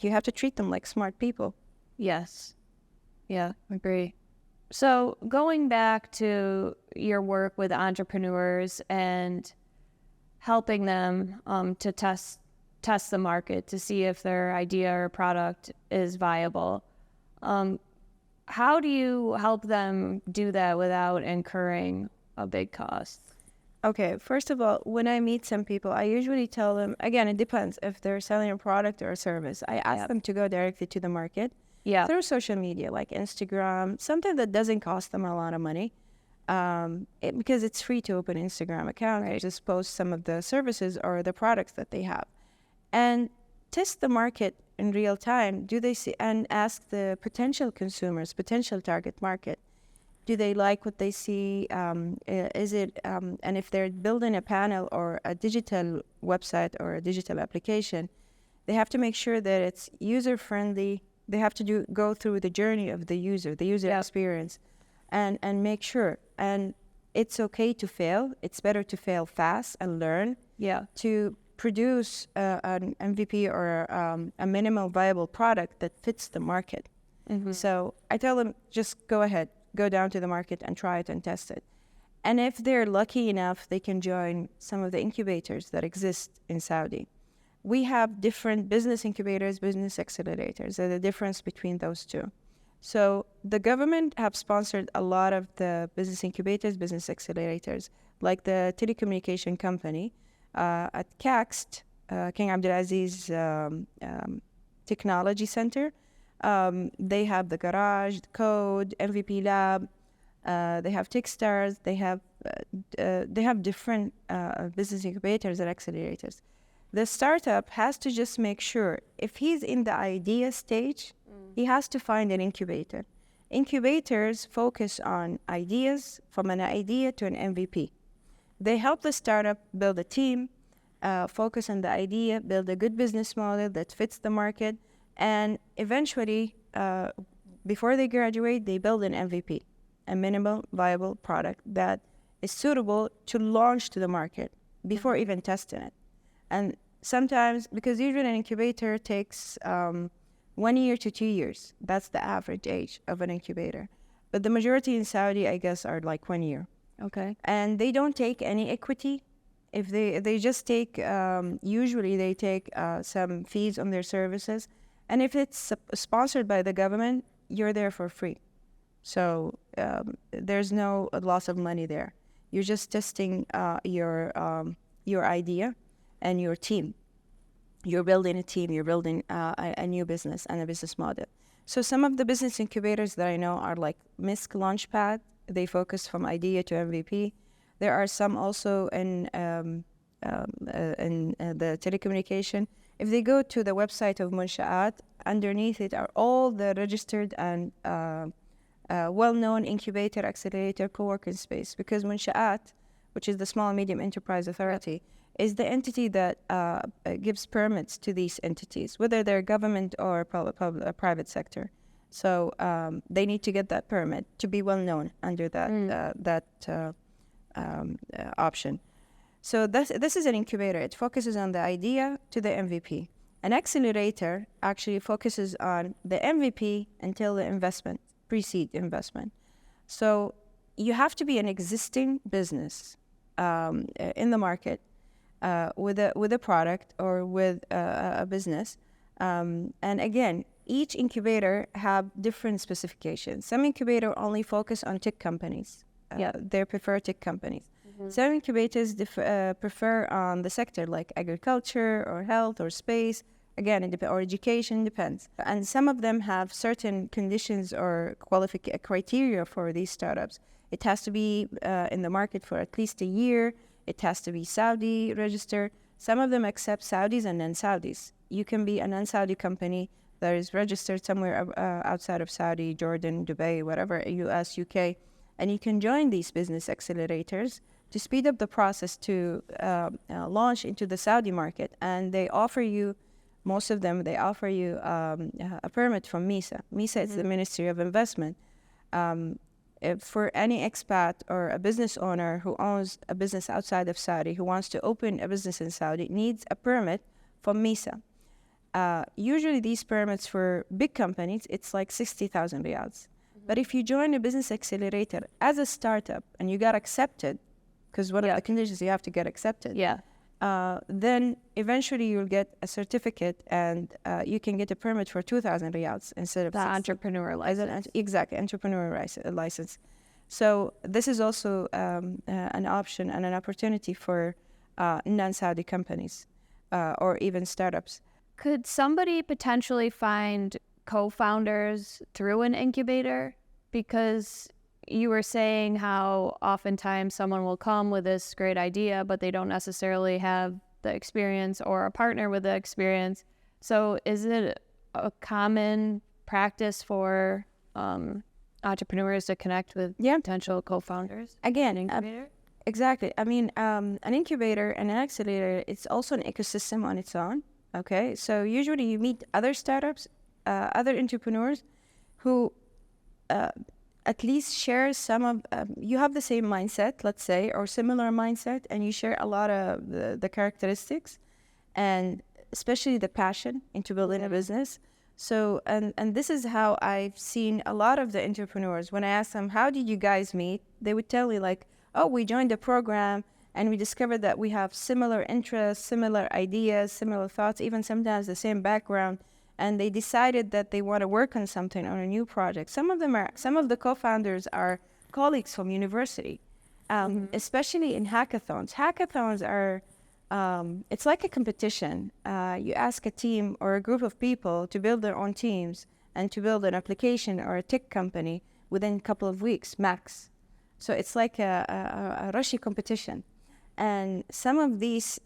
You have to treat them like smart people. Yes. Yeah, agree. So going back to your work with entrepreneurs and helping them to test the market to see if their idea or product is viable. How do you help them do that without incurring a big cost? Okay, first of all, when I meet some people, I usually tell them, again, it depends if they're selling a product or a service. I ask them to go directly to the market through social media like Instagram, something that doesn't cost them a lot of money. Because it's free to open an Instagram account. They just post some of the services or the products that they have. And test the market in real time. Do they see, and ask the potential consumers, potential target market, do they like what they see? Is it, and if they're building a panel or a digital website or a digital application, they have to make sure that it's user friendly. They have to go through the journey of the user experience, and make sure. And it's okay to fail. It's better to fail fast and learn. To produce an MVP or a minimal viable product that fits the market. So I tell them, just go ahead, go down to the market and try it and test it. And if they're lucky enough, they can join some of the incubators that exist in Saudi. We have different business incubators, business accelerators. There's a difference between those two. So the government have sponsored a lot of the business incubators, business accelerators, like the telecommunication company. At CAXT, King Abdulaziz Technology Center, they have the Garage, the Code, MVP Lab. They have Techstars. They have different business incubators and accelerators. The startup has to just make sure if he's in the idea stage, he has to find an incubator. Incubators focus on ideas, from an idea to an MVP. They help the startup build a team, focus on the idea, build a good business model that fits the market, and eventually, before they graduate, they build an MVP, a minimal viable product that is suitable to launch to the market before even testing it. And sometimes, because usually an incubator takes 1 year to 2 years. That's the average age of an incubator. But the majority in Saudi, I guess, are like 1 year. Okay. And they don't take any equity. If they just take, usually they take some fees on their services. And if it's sponsored by the government, you're there for free. So there's no loss of money there. You're just testing your idea and your team. You're building a team, you're building a new business and a business model. So some of the business incubators that I know are like MISC Launchpad. They focus from idea to MVP. There are some also in the telecommunication. If they go to the website of Munshaat, underneath it are all the registered and well-known incubator, accelerator, co-working space. Because Munshaat, which is the Small and Medium Enterprise Authority, is the entity that gives permits to these entities, whether they're government or private sector. So they need to get that permit to be well known under that option. So this is an incubator. It focuses on the idea to the MVP. An accelerator actually focuses on the MVP until the investment, pre-seed investment. So you have to be an existing business in the market with a product or with a business. And again, each incubator have different specifications. Some incubator only focus on tech companies. They prefer tech companies. Mm-hmm. Some incubators prefer on the sector like agriculture or health or space. Again, or education, depends. And some of them have certain conditions or criteria for these startups. It has to be in the market for at least a year. It has to be Saudi registered. Some of them accept Saudis and non-Saudis. You can be a non-Saudi company that is registered somewhere outside of Saudi, Jordan, Dubai, whatever, US, UK, and you can join these business accelerators to speed up the process to launch into the Saudi market. And they offer you, most of them, they offer you a permit from MISA. MISA is the Ministry of Investment. For any expat or a business owner who owns a business outside of Saudi, who wants to open a business in Saudi, needs a permit from MISA. Usually these permits for big companies, it's like 60,000 riyals. But if you join a business accelerator as a startup and you got accepted, because one of the conditions you have to get accepted, then eventually you'll get a certificate and you can get a permit for 2,000 riyals instead of the 60. entrepreneur license. Exactly, entrepreneur license. So this is also an option and an opportunity for non-Saudi companies or even startups. Could somebody potentially find co-founders through an incubator? Because you were saying how oftentimes someone will come with this great idea, but they don't necessarily have the experience or a partner with the experience. So is it a common practice for entrepreneurs to connect with potential co-founders? Again, an incubator? Exactly. I mean, an incubator and an accelerator, it's also an ecosystem on its own. Okay, so usually you meet other startups, other entrepreneurs who at least share some of, you have the same mindset, let's say, or similar mindset, and you share a lot of the characteristics, and especially the passion into building a business. So, and this is how I've seen a lot of the entrepreneurs. When I ask them, how did you guys meet? They would tell me like, oh, we joined the program and we discovered that we have similar interests, similar ideas, similar thoughts, even sometimes the same background. And they decided that they want to work on something, on a new project. Some of the co-founders are colleagues from university, especially in hackathons. Hackathons are, it's like a competition. You ask a team or a group of people to build their own teams and to build an application or a tech company within a couple of weeks, max. So it's like a rushy competition. And some of these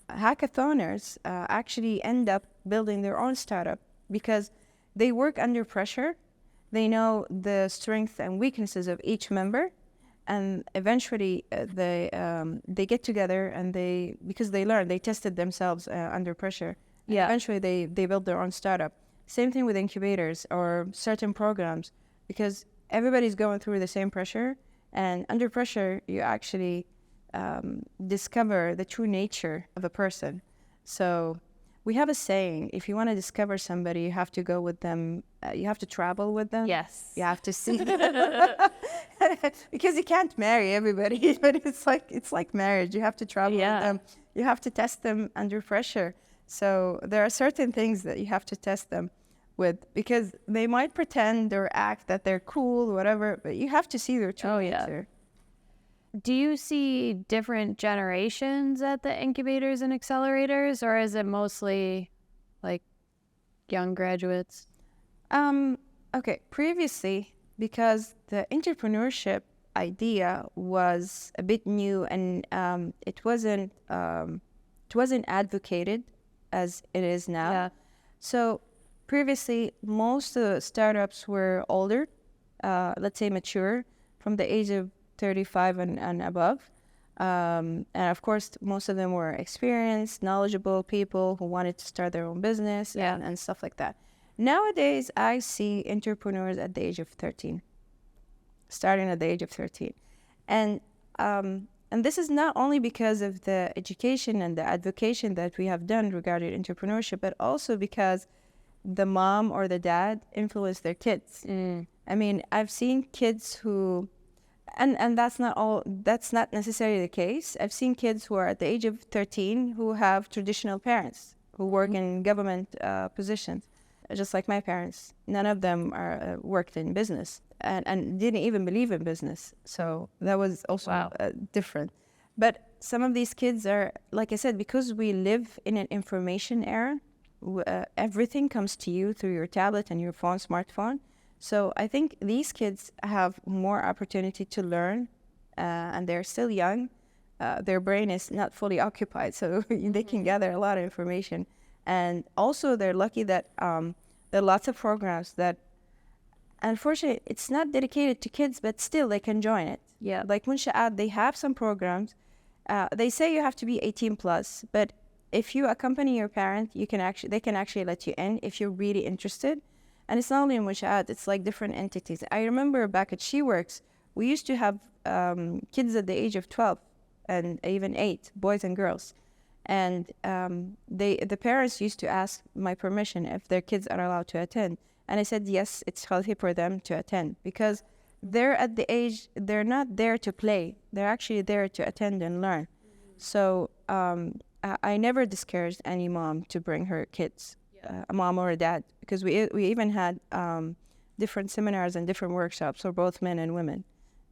hackathoners actually end up building their own startup because they work under pressure. They know the strengths and weaknesses of each member, and eventually they get together and because they learn, they tested themselves under pressure. Yeah. Eventually they build their own startup. Same thing with incubators or certain programs, because everybody's going through the same pressure, and under pressure you actually discover the true nature of a person. So we have a saying: if you want to discover somebody, you have to go with them. You have to travel with them. Yes. You have to see them. Because you can't marry everybody. But it's like marriage. You have to travel with them. You have to test them under pressure. So there are certain things that you have to test them with, because they might pretend or act that they're cool, whatever, but you have to see their true nature. Do you see different generations at the incubators and accelerators, or is it mostly like young graduates? Okay, previously, because the entrepreneurship idea was a bit new, and it wasn't advocated as it is now. Yeah. So previously, most of the startups were older, let's say mature, from the age of 35 and above. And of course, most of them were experienced, knowledgeable people who wanted to start their own business and stuff like that. Nowadays, I see entrepreneurs at the age of 13, starting at the age of 13. And this is not only because of the education and the advocacy that we have done regarding entrepreneurship, but also because the mom or the dad influence their kids. I mean, I've seen kids who, and that's not necessarily the case. I've seen kids who are at the age of 13 who have traditional parents who work in government positions, just like my parents. None of them worked in business and didn't even believe in business. So that was also different. But some of these kids are, like I said, because we live in an information era, everything comes to you through your tablet and your phone, smartphone. So I think these kids have more opportunity to learn, and they're still young. Their brain is not fully occupied, so they can gather a lot of information. And also they're lucky that there are lots of programs that, unfortunately, it's not dedicated to kids, but still they can join it. Yeah. Like Munsha'at, they have some programs. They say you have to be 18 plus, but if you accompany your parent, they can actually let you in if you're really interested. And it's not only in Munsha'at, it's like different entities. I remember back at SheWorks, we used to have kids at the age of 12 and even 8, boys and girls. And the parents used to ask my permission if their kids are allowed to attend. And I said, yes, it's healthy for them to attend, because they're at the age, they're not there to play. They're actually there to attend and learn. So I never discouraged any mom to bring her kids, a mom or a dad, because we even had different seminars and different workshops for both men and women.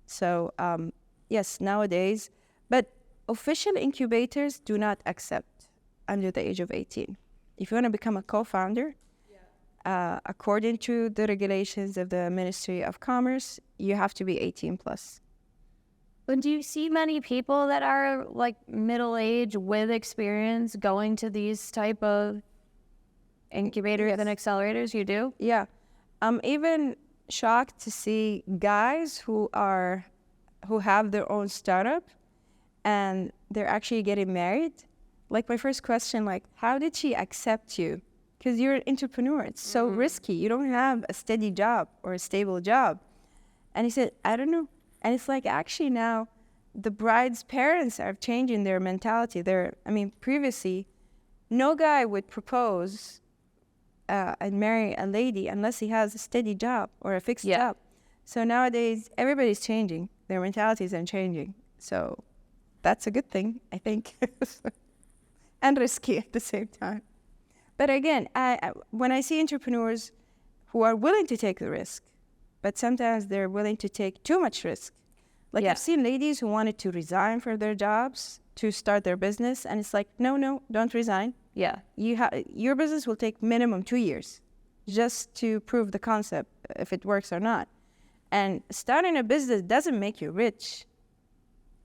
So yes, nowadays, but official incubators do not accept under the age of 18. If you want to become a co-founder, according to the regulations of the Ministry of Commerce, you have to be 18 plus. But do you see many people that are like middle-aged with experience going to these type of incubators and accelerators? You do? Yeah. I'm even shocked to see guys who have their own startup and they're actually getting married. Like, my first question, like, how did she accept you? Because you're an entrepreneur. It's so risky. You don't have a steady job or a stable job. And he said, I don't know. And it's like, actually now the bride's parents are changing their mentality. Previously, no guy would propose and marry a lady unless he has a steady job or a fixed job. So nowadays, everybody's changing. Their mentalities are changing. So that's a good thing, I think. And risky at the same time. But again, when I see entrepreneurs who are willing to take the risk, but sometimes they're willing to take too much risk. Like, I've seen ladies who wanted to resign for their jobs to start their business, and it's like, no, don't resign. Yeah. Your business will take minimum 2 years just to prove the concept, if it works or not. And starting a business doesn't make you rich.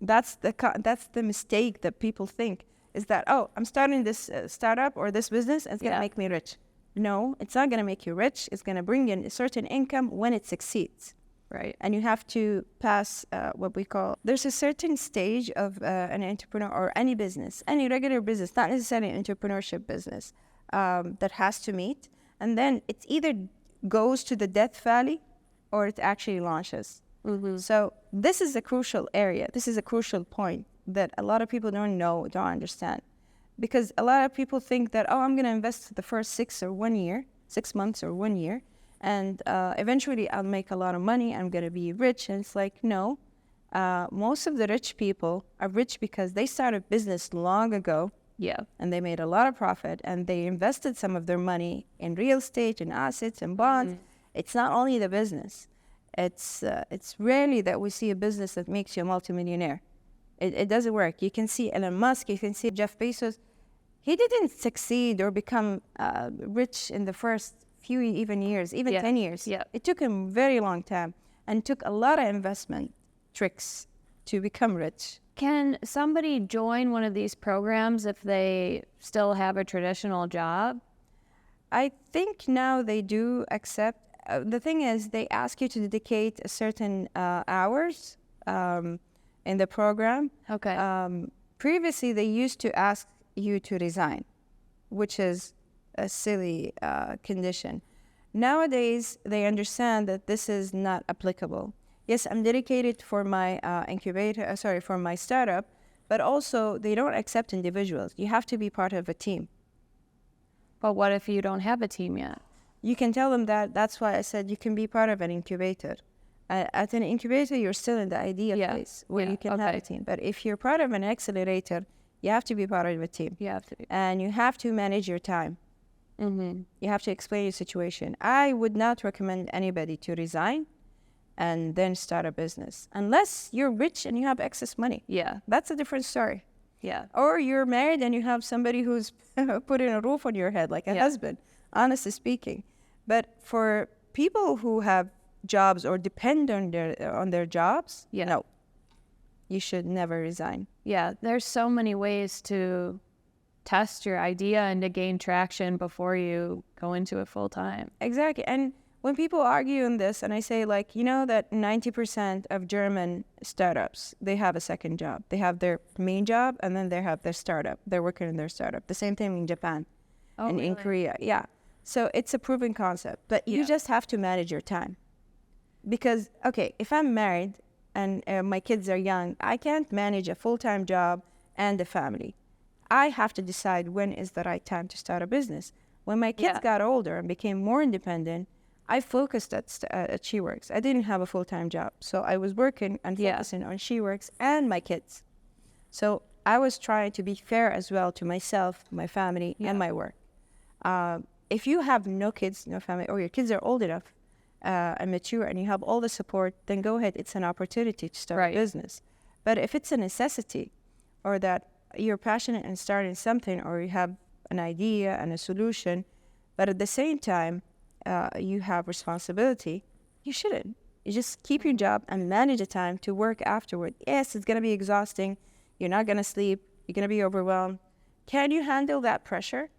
That's the mistake that people think. is that, oh, I'm starting this startup or this business and it's going to make me rich. No, it's not going to make you rich. It's going to bring in a certain income when it succeeds. Right. And you have to pass what we call, there's a certain stage of an entrepreneur or any business, any regular business, not necessarily an entrepreneurship business, that has to meet. And then it either goes to the death valley or it actually launches. So this is a crucial area. This is a crucial point that a lot of people don't understand. Because a lot of people think that, oh, I'm going to invest the first 6 months or 1 year, and eventually I'll make a lot of money. I'm going to be rich. And it's like, no. Most of the rich people are rich because they started business long ago. Yeah. And they made a lot of profit, and they invested some of their money in real estate and assets and bonds. It's not only the business. It's rarely that we see a business that makes you a multimillionaire. It doesn't work. You can see Elon Musk, you can see Jeff Bezos. He didn't succeed or become rich in the first few even years, even 10 years. Yeah. It took him a very long time and took a lot of investment tricks to become rich. Can somebody join one of these programs if they still have a traditional job? I think now they do accept. The thing is, they ask you to dedicate a certain hours in the program. Okay. Previously, they used to ask you to resign, which is a silly condition. Nowadays, they understand that this is not applicable. Yes, I'm dedicated for my for my startup, but also they don't accept individuals. You have to be part of a team. But what if you don't have a team yet? You can tell them that. That's why I said you can be part of an incubator. At an incubator, you're still in the idea phase where you can have a team. But if you're part of an accelerator, you have to be part of a team. You have to be. And you have to manage your time. You have to explain your situation. I would not recommend anybody to resign and then start a business unless you're rich and you have excess money. Yeah. That's a different story. Yeah. Or you're married and you have somebody who's putting a roof on your head, like a husband, honestly speaking. But for people who have jobs or depend on their jobs, no, you should never resign. Yeah, there's so many ways to test your idea and to gain traction before you go into it full time. Exactly. And when people argue on this, and I say, like, you know that 90% of German startups, they have a second job. They have their main job, and then they have their startup. They're working in their startup. The same thing in Japan and in Korea. Yeah. So it's a proven concept. But you just have to manage your time. Because, okay, if I'm married and my kids are young, I can't manage a full-time job and a family. I have to decide when is the right time to start a business. When my kids got older and became more independent, I focused at SheWorks. I didn't have a full-time job. So I was working and focusing on SheWorks and my kids. So I was trying to be fair as well to myself, my family, and my work. If you have no kids, no family, or your kids are old enough and mature and you have all the support, then go ahead. It's an opportunity to start a business. But if it's a necessity or that you're passionate in starting something or you have an idea and a solution, but at the same time, you have responsibility, you shouldn't. You just keep your job and manage the time to work afterward. Yes, it's going to be exhausting. You're not going to sleep. You're going to be overwhelmed. Can you handle that pressure?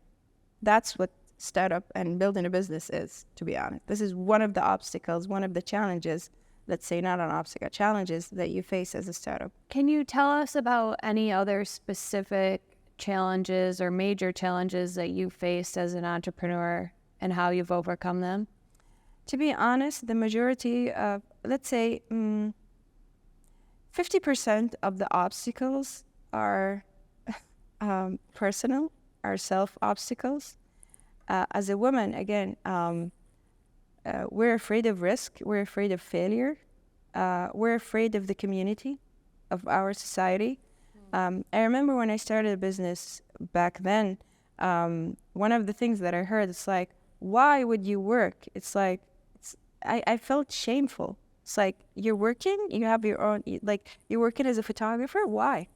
That's what startup and building a business is, to be honest. This is one of the obstacles, one of the challenges, let's say not an obstacle, challenges that you face as a startup. Can you tell us about any other specific challenges or major challenges that you faced as an entrepreneur and how you've overcome them? To be honest, the majority of, let's say, 50% of the obstacles are personal, are self-obstacles. As a woman, again, we're afraid of risk. We're afraid of failure. We're afraid of the community, of our society. I remember when I started a business back then, one of the things that I heard, it's like, why would you work? It's like, I felt shameful. It's like, you're working, you have your own, like, you're working as a photographer? Why?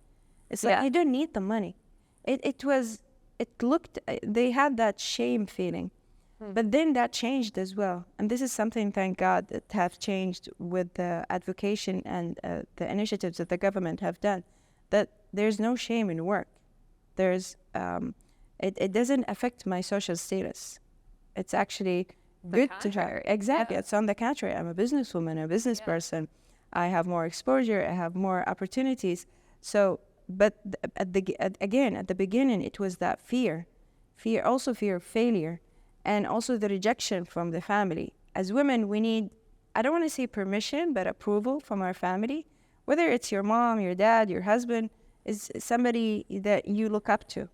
It's like, you don't need the money. They had that shame feeling. But then that changed as well. And this is something, thank God, that have changed with the advocacy and the initiatives that the government have done, that there's no shame in work. There's it doesn't affect my social status. It's actually good to have. Exactly. It's on the contrary. I'm a businesswoman, a business person. I have more exposure. I have more opportunities. So, but at the beginning, it was that fear, also fear of failure, and also the rejection from the family. As women, we need, I don't want to say permission, but approval from our family, whether it's your mom, your dad, your husband, is somebody that you look up to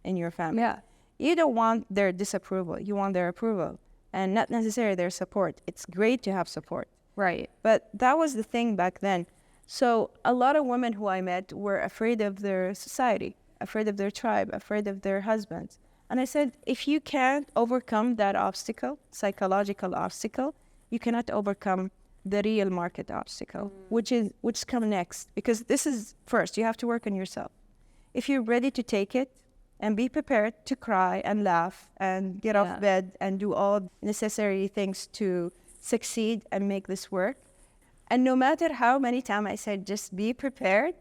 in your family. Yeah. You don't want their disapproval. You want their approval and not necessarily their support. It's great to have support. Right. But that was the thing back then. So a lot of women who I met were afraid of their society, afraid of their tribe, afraid of their husbands. And I said, if you can't overcome that obstacle, psychological obstacle, you cannot overcome the real market obstacle, which come next. Because this is first, you have to work on yourself. If you're ready to take it and be prepared to cry and laugh and get off bed and do all necessary things to succeed and make this work. And no matter how many times I said, just be prepared,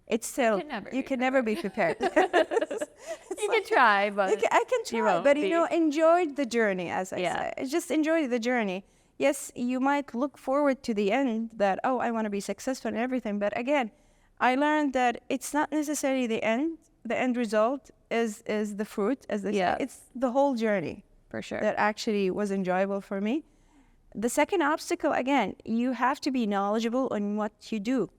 it's still, you can never be prepared. You can try, but I can try, but enjoy the journey, as I say. Just enjoy the journey. Yes, you might look forward to the end that, oh, I want to be successful and everything. But again, I learned that it's not necessarily the end. The end result is the fruit, as they say. It's the whole journey. For sure. That actually was enjoyable for me. The second obstacle, again, you have to be knowledgeable on what you do.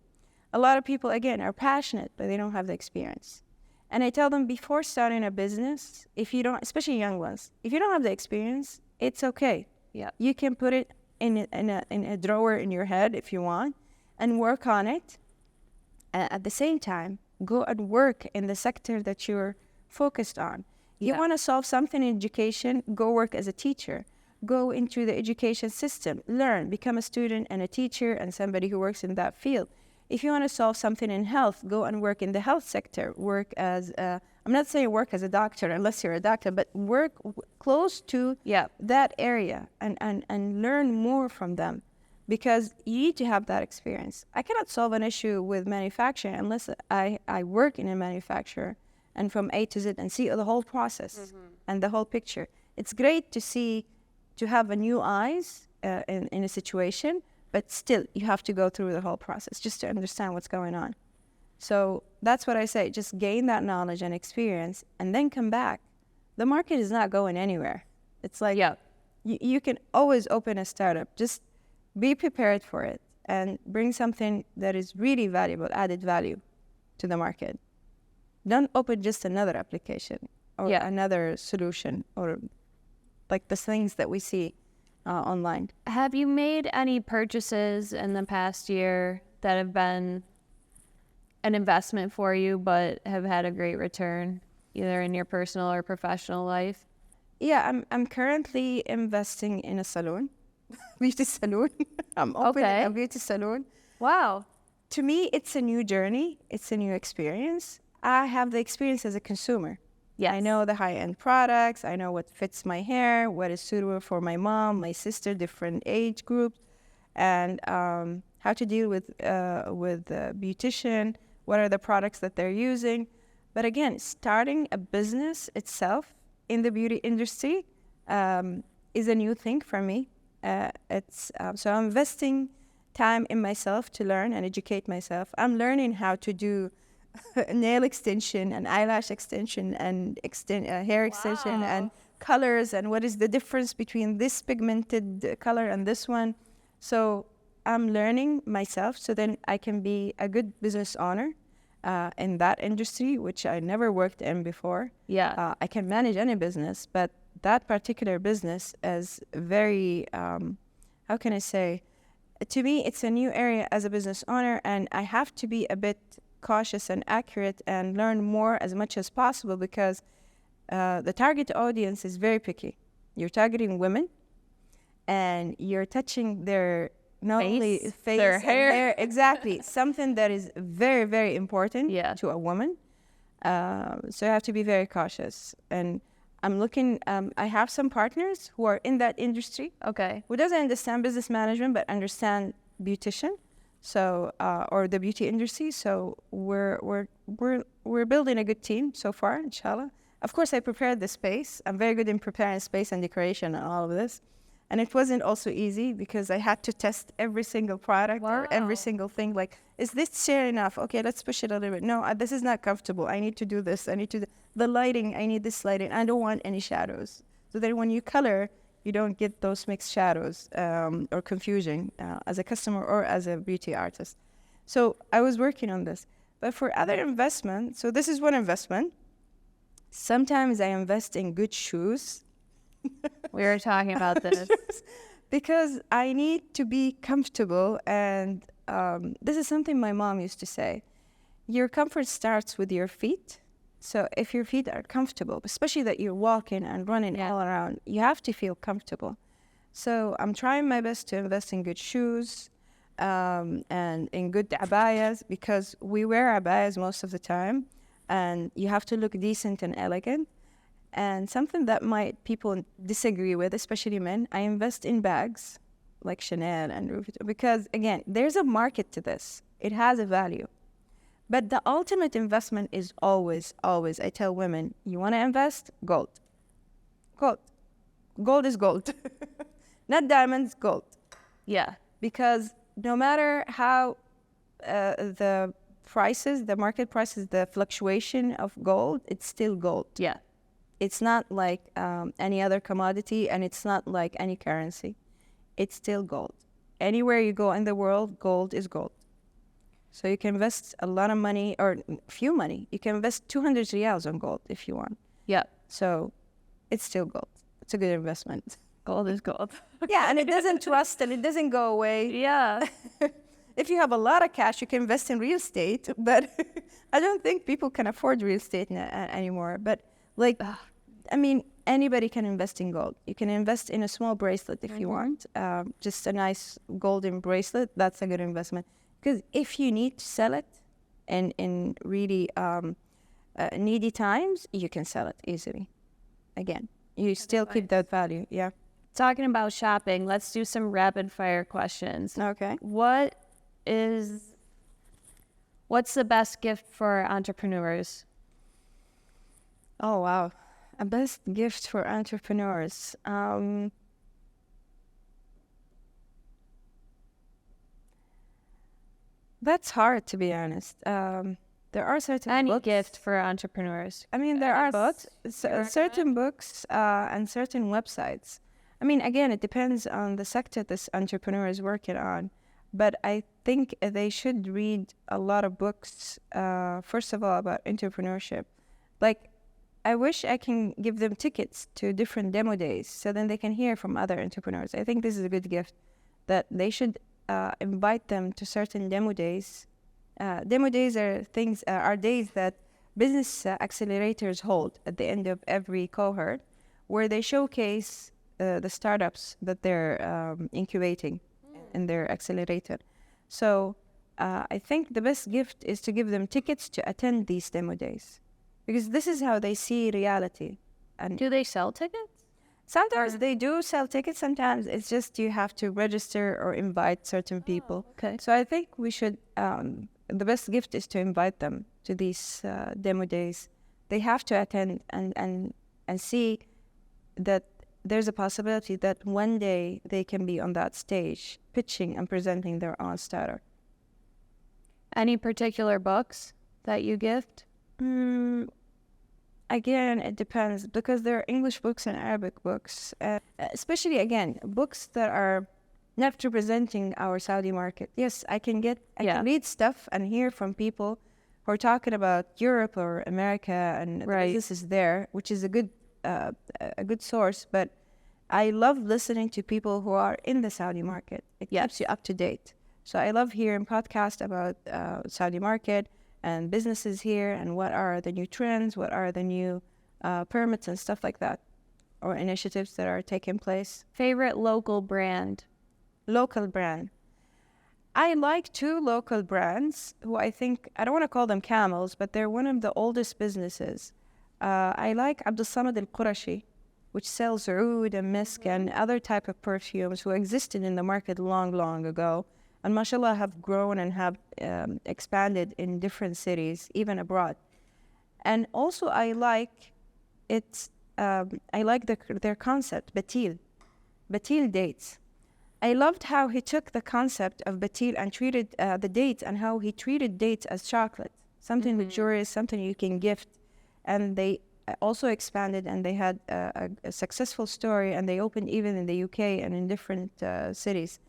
A lot of people, again, are passionate, but they don't have the experience. And I tell them before starting a business, if you don't, especially young ones, if you don't have the experience, it's okay. Yeah. You can put it in a drawer in your head if you want and work on it. At the same time, go and work in the sector that you're focused on. You want to solve something in education, go work as a teacher. Go into the education system, learn, become a student and a teacher and somebody who works in that field. If you want to solve something in health, go and work in the health sector. Work as I'm not saying work as a doctor unless you're a doctor, but work close to that area and learn more from them, because you need to have that experience. I cannot solve an issue with manufacturing unless I work in a manufacturer and from A to Z and see the whole process and the whole picture. It's great to have a new eyes in a situation, but still you have to go through the whole process just to understand what's going on. So that's what I say, just gain that knowledge and experience and then come back. The market is not going anywhere. It's like you can always open a startup. Just be prepared for it and bring something that is really valuable, added value to the market. Don't open just another application or another solution or like the things that we see online. Have you made any purchases in the past year that have been an investment for you but have had a great return, either in your personal or professional life? Yeah, I'm currently investing in a salon, beauty salon. I'm opening a beauty salon. Wow. To me, it's a new journey. It's a new experience. I have the experience as a consumer. Yes. I know the high-end products. I know what fits my hair, what is suitable for my mom, my sister, different age groups, and how to deal with the beautician, what are the products that they're using. But again, starting a business itself in the beauty industry is a new thing for me. So I'm investing time in myself to learn and educate myself. I'm learning how to do nail extension and eyelash extension and hair extension and colors and what is the difference between this pigmented color and this one. So I'm learning myself so then I can be a good business owner in that industry, which I never worked in before. I can manage any business, but that particular business is very, how can I say, to me, it's a new area as a business owner, and I have to be a bit cautious and accurate and learn more as much as possible because the target audience is very picky. You're targeting women and you're touching their only face, their hair. Exactly. Something that is very, very important to a woman. So you have to be very cautious. And I'm looking, I have some partners who are in that industry. Who doesn't understand business management but understand beautician. So or the beauty industry. So we're we're building a good team so far, inshallah. Of course, I prepared the space. I'm very good in preparing space and decoration and all of this. And it wasn't also easy because I had to test every single product or every single thing. Like, is this chair enough? Okay, let's push it a little bit. No, this is not comfortable. I need to do this. I need to do the lighting. I need this lighting. I don't want any shadows. So that when you color, you don't get those mixed shadows or confusion as a customer or as a beauty artist. So I was working on this. But for other investment, so this is one investment. Sometimes I invest in good shoes. We were talking about this. Because I need to be comfortable. And this is something my mom used to say. Your comfort starts with your feet. So if your feet are comfortable, especially that you're walking and running all around, you have to feel comfortable. So I'm trying my best to invest in good shoes and in good abayas, because we wear abayas most of the time and you have to look decent and elegant. And something that might people disagree with, especially men, I invest in bags like Chanel and Louis Vuitton, because again, there's a market to this. It has a value. But the ultimate investment is always, I tell women, you want to invest? Gold. Gold. Gold is gold. Not diamonds, gold. Yeah. Because no matter how the prices, the market prices, the fluctuation of gold, it's still gold. Yeah. It's not like any other commodity, and it's not like any currency. It's still gold. Anywhere you go in the world, gold is gold. So you can invest a lot of money, or few money. You can invest 200 riyals on gold if you want. Yeah. So it's still gold. It's a good investment. Gold is gold. Yeah, and it doesn't rust and it doesn't go away. Yeah. If you have a lot of cash, you can invest in real estate, but I don't think people can afford real estate anymore. But like, I mean, anybody can invest in gold. You can invest in a small bracelet if you want, just a nice golden bracelet. That's a good investment. Because if you need to sell it in really needy times, you can sell it easily. Again, you still keep that value. Yeah. Talking about shopping, let's do some rapid fire questions. Okay. What's the best gift for entrepreneurs? Oh, wow. A best gift for entrepreneurs. That's hard, to be honest. There are certain Any books. gift for entrepreneurs. I mean, there are books certain books and certain websites. I mean, again, it depends on the sector this entrepreneur is working on. But I think they should read a lot of books, first of all, about entrepreneurship. Like, I wish I can give them tickets to different demo days so then they can hear from other entrepreneurs. I think this is a good gift, that they should invite them to certain demo days. Demo days are days that business accelerators hold at the end of every cohort, where they showcase the startups that they're incubating in their accelerator. So I think the best gift is to give them tickets to attend these demo days, because this is how they see reality. And do they sell tickets? Sometimes they do sell tickets. Sometimes it's just you have to register or invite certain people. Okay. So I think we should, the best gift is to invite them to these demo days. They have to attend and see that there's a possibility that one day they can be on that stage pitching and presenting their own startup. Any particular books that you gift? Again, it depends, because there are English books and Arabic books, especially, again, books that are not representing our Saudi market. Yes, I can read stuff and hear from people who are talking about Europe or America and the businesses there, which is a good source. But I love listening to people who are in the Saudi market. It keeps you up to date. So I love hearing podcasts about Saudi market and businesses here, and what are the new trends, what are the new permits and stuff like that, or initiatives that are taking place. Favorite local brand? Local brand. I like two local brands who I think, I don't want to call them camels, but they're one of the oldest businesses. I like Abdul Samad al-Qurashi, which sells oud and misk and other type of perfumes, who existed in the market long, long ago. And mashallah have grown and have expanded in different cities, even abroad. And also I like it. I like their concept, batil dates. I loved how he took the concept of batil and treated the dates, and how he treated dates as chocolate, something luxurious, something you can gift. And they also expanded, and they had a successful story, and they opened even in the UK and in different cities.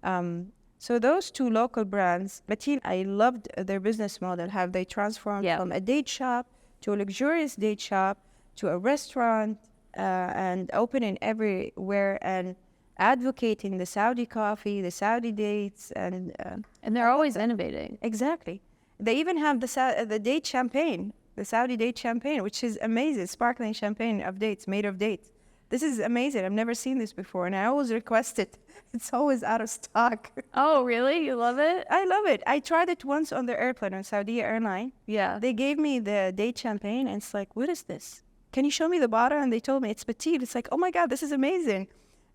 So those two local brands, Batil, I loved their business model, how they transformed from a date shop to a luxurious date shop to a restaurant, and opening everywhere, and advocating the Saudi coffee, the Saudi dates, and they're always innovating. exactly. They even have the date champagne, the Saudi date champagne, which is amazing, sparkling champagne of dates, made of dates. This is amazing. I've never seen this before, and I always request it. It's always out of stock. Oh, really? You love it? I love it. I tried it once on the airplane, on Saudi airline. Yeah. They gave me the date champagne, and it's like, what is this? Can you show me the bottle? And they told me it's petite. It's like, oh my God, this is amazing.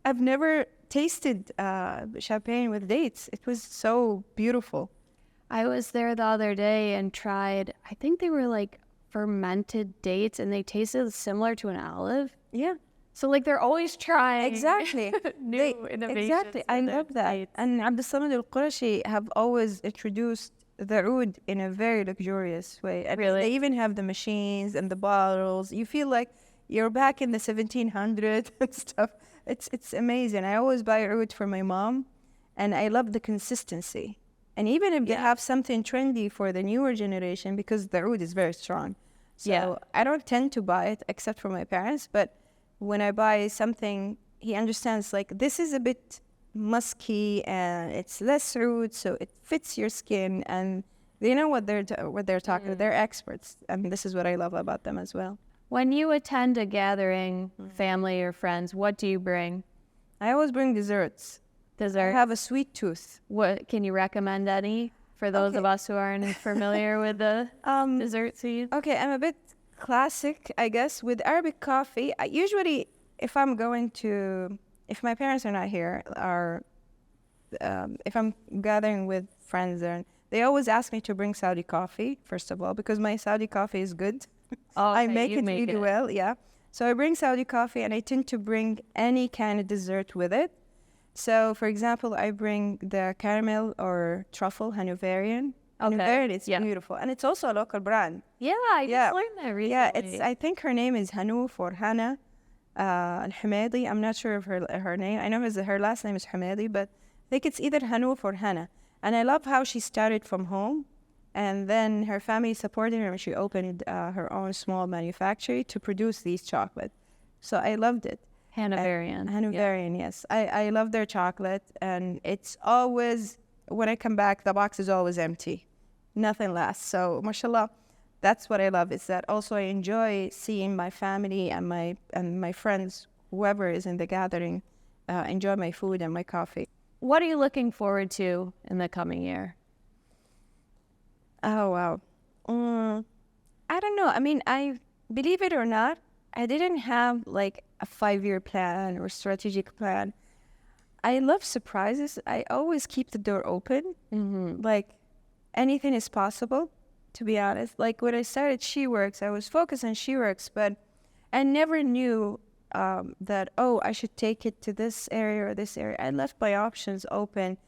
I've never tasted champagne with dates. It was so beautiful. I was there the other day and tried, I think they were like fermented dates, and they tasted similar to an olive. Yeah. So like they're always trying Exactly. new innovations. Exactly. I with their love that. dates. And Abdul Samad al-Qurashi have always introduced the oud in a very luxurious way. And Really? they even have the machines and the bottles. You feel like you're back in the 1700s and stuff. It's amazing. I always buy oud for my mom, and I love the consistency. And even if they have something trendy for the newer generation, because the oud is very strong. So I don't tend to buy it except for my parents, but when I buy something, he understands, like, this is a bit musky and it's less root, so it fits your skin, and they know what they're talking. They're experts. I mean, this is what I love about them as well. When you attend a gathering, family or friends, what do you bring? I always bring desserts. I Dessert? have a sweet tooth. What can you recommend any for those of us who aren't familiar with the dessert scene? Okay, I'm a bit classic, I guess, with Arabic coffee. I usually, if my parents are not here, or if I'm gathering with friends, they always ask me to bring Saudi coffee, first of all, because my Saudi coffee is good. Oh, I make it really well, yeah. So I bring Saudi coffee, and I tend to bring any kind of dessert with it. So, for example, I bring the caramel or truffle Hanoverian. Hanoverian is beautiful, and it's also a local brand. Yeah, I just learned that recently. Yeah, I think her name is Hanouf or Hana Al-Hamadi. I'm not sure of her name. I know her last name is Hamadi, but I think it's either Hanouf or Hana. And I love how she started from home, and then her family supported her, and she opened her own small manufactory to produce these chocolates. So I loved it. Hanoverian. Yes. I love their chocolate, and it's always, when I come back, the box is always empty. Nothing lasts. So, mashallah, that's what I love, is that also I enjoy seeing my family and my friends, whoever is in the gathering, enjoy my food and my coffee. What are you looking forward to in the coming year? Oh, wow. I don't know. I mean, believe it or not, I didn't have like a 5-year plan or strategic plan. I love surprises. I always keep the door open. Like, anything is possible, to be honest. Like, when I started SheWorks, I was focused on SheWorks, but I never knew that, I should take it to this area or this area. I left my options open,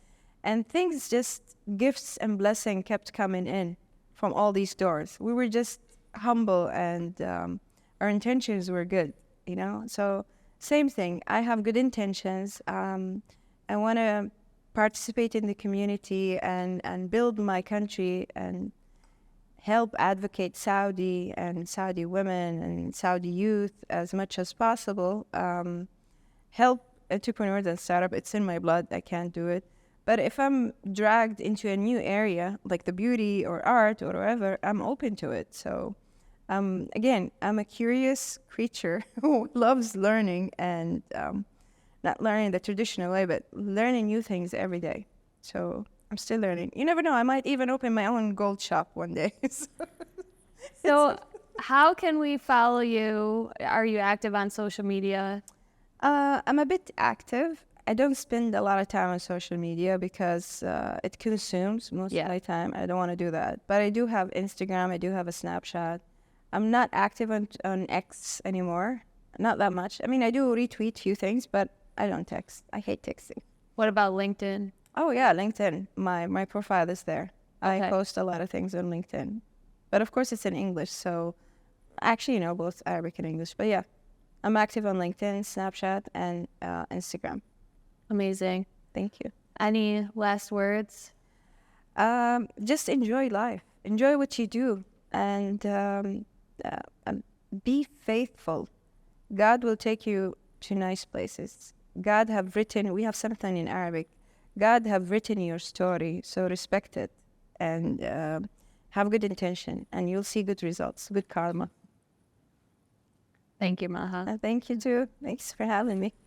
and things just, gifts and blessing kept coming in from all these doors. We were just humble, and our intentions were good, So same thing. I have good intentions. I want to participate in the community and build my country and help advocate Saudi and Saudi women and Saudi youth as much as possible. Help entrepreneurs and startups. It's in my blood. I can't do it. But if I'm dragged into a new area, like the beauty or art or whatever, I'm open to it. So again, I'm a curious creature who loves learning, and not learning the traditional way, but learning new things every day. So I'm still learning. You never know. I might even open my own gold shop one day. So how can we follow you? Are you active on social media? I'm a bit active. I don't spend a lot of time on social media because it consumes most of my time. I don't want to do that. But I do have Instagram. I do have a Snapchat. I'm not active on X anymore. Not that much. I mean, I do retweet few things, but I don't text. I hate texting. What about LinkedIn? Oh yeah, LinkedIn. My profile is there. I Okay. post a lot of things on LinkedIn, but of course it's in English. So actually, both Arabic and English. But yeah, I'm active on LinkedIn, Snapchat, and Instagram. Amazing. Thank you. Any last words? Just enjoy life. Enjoy what you do, and be faithful. God will take you to nice places. God have written. We have something in Arabic. God have written your story, so respect it, and have good intention, and you'll see good results, good karma. Thank you, Maha. Thank you too. Thanks for having me.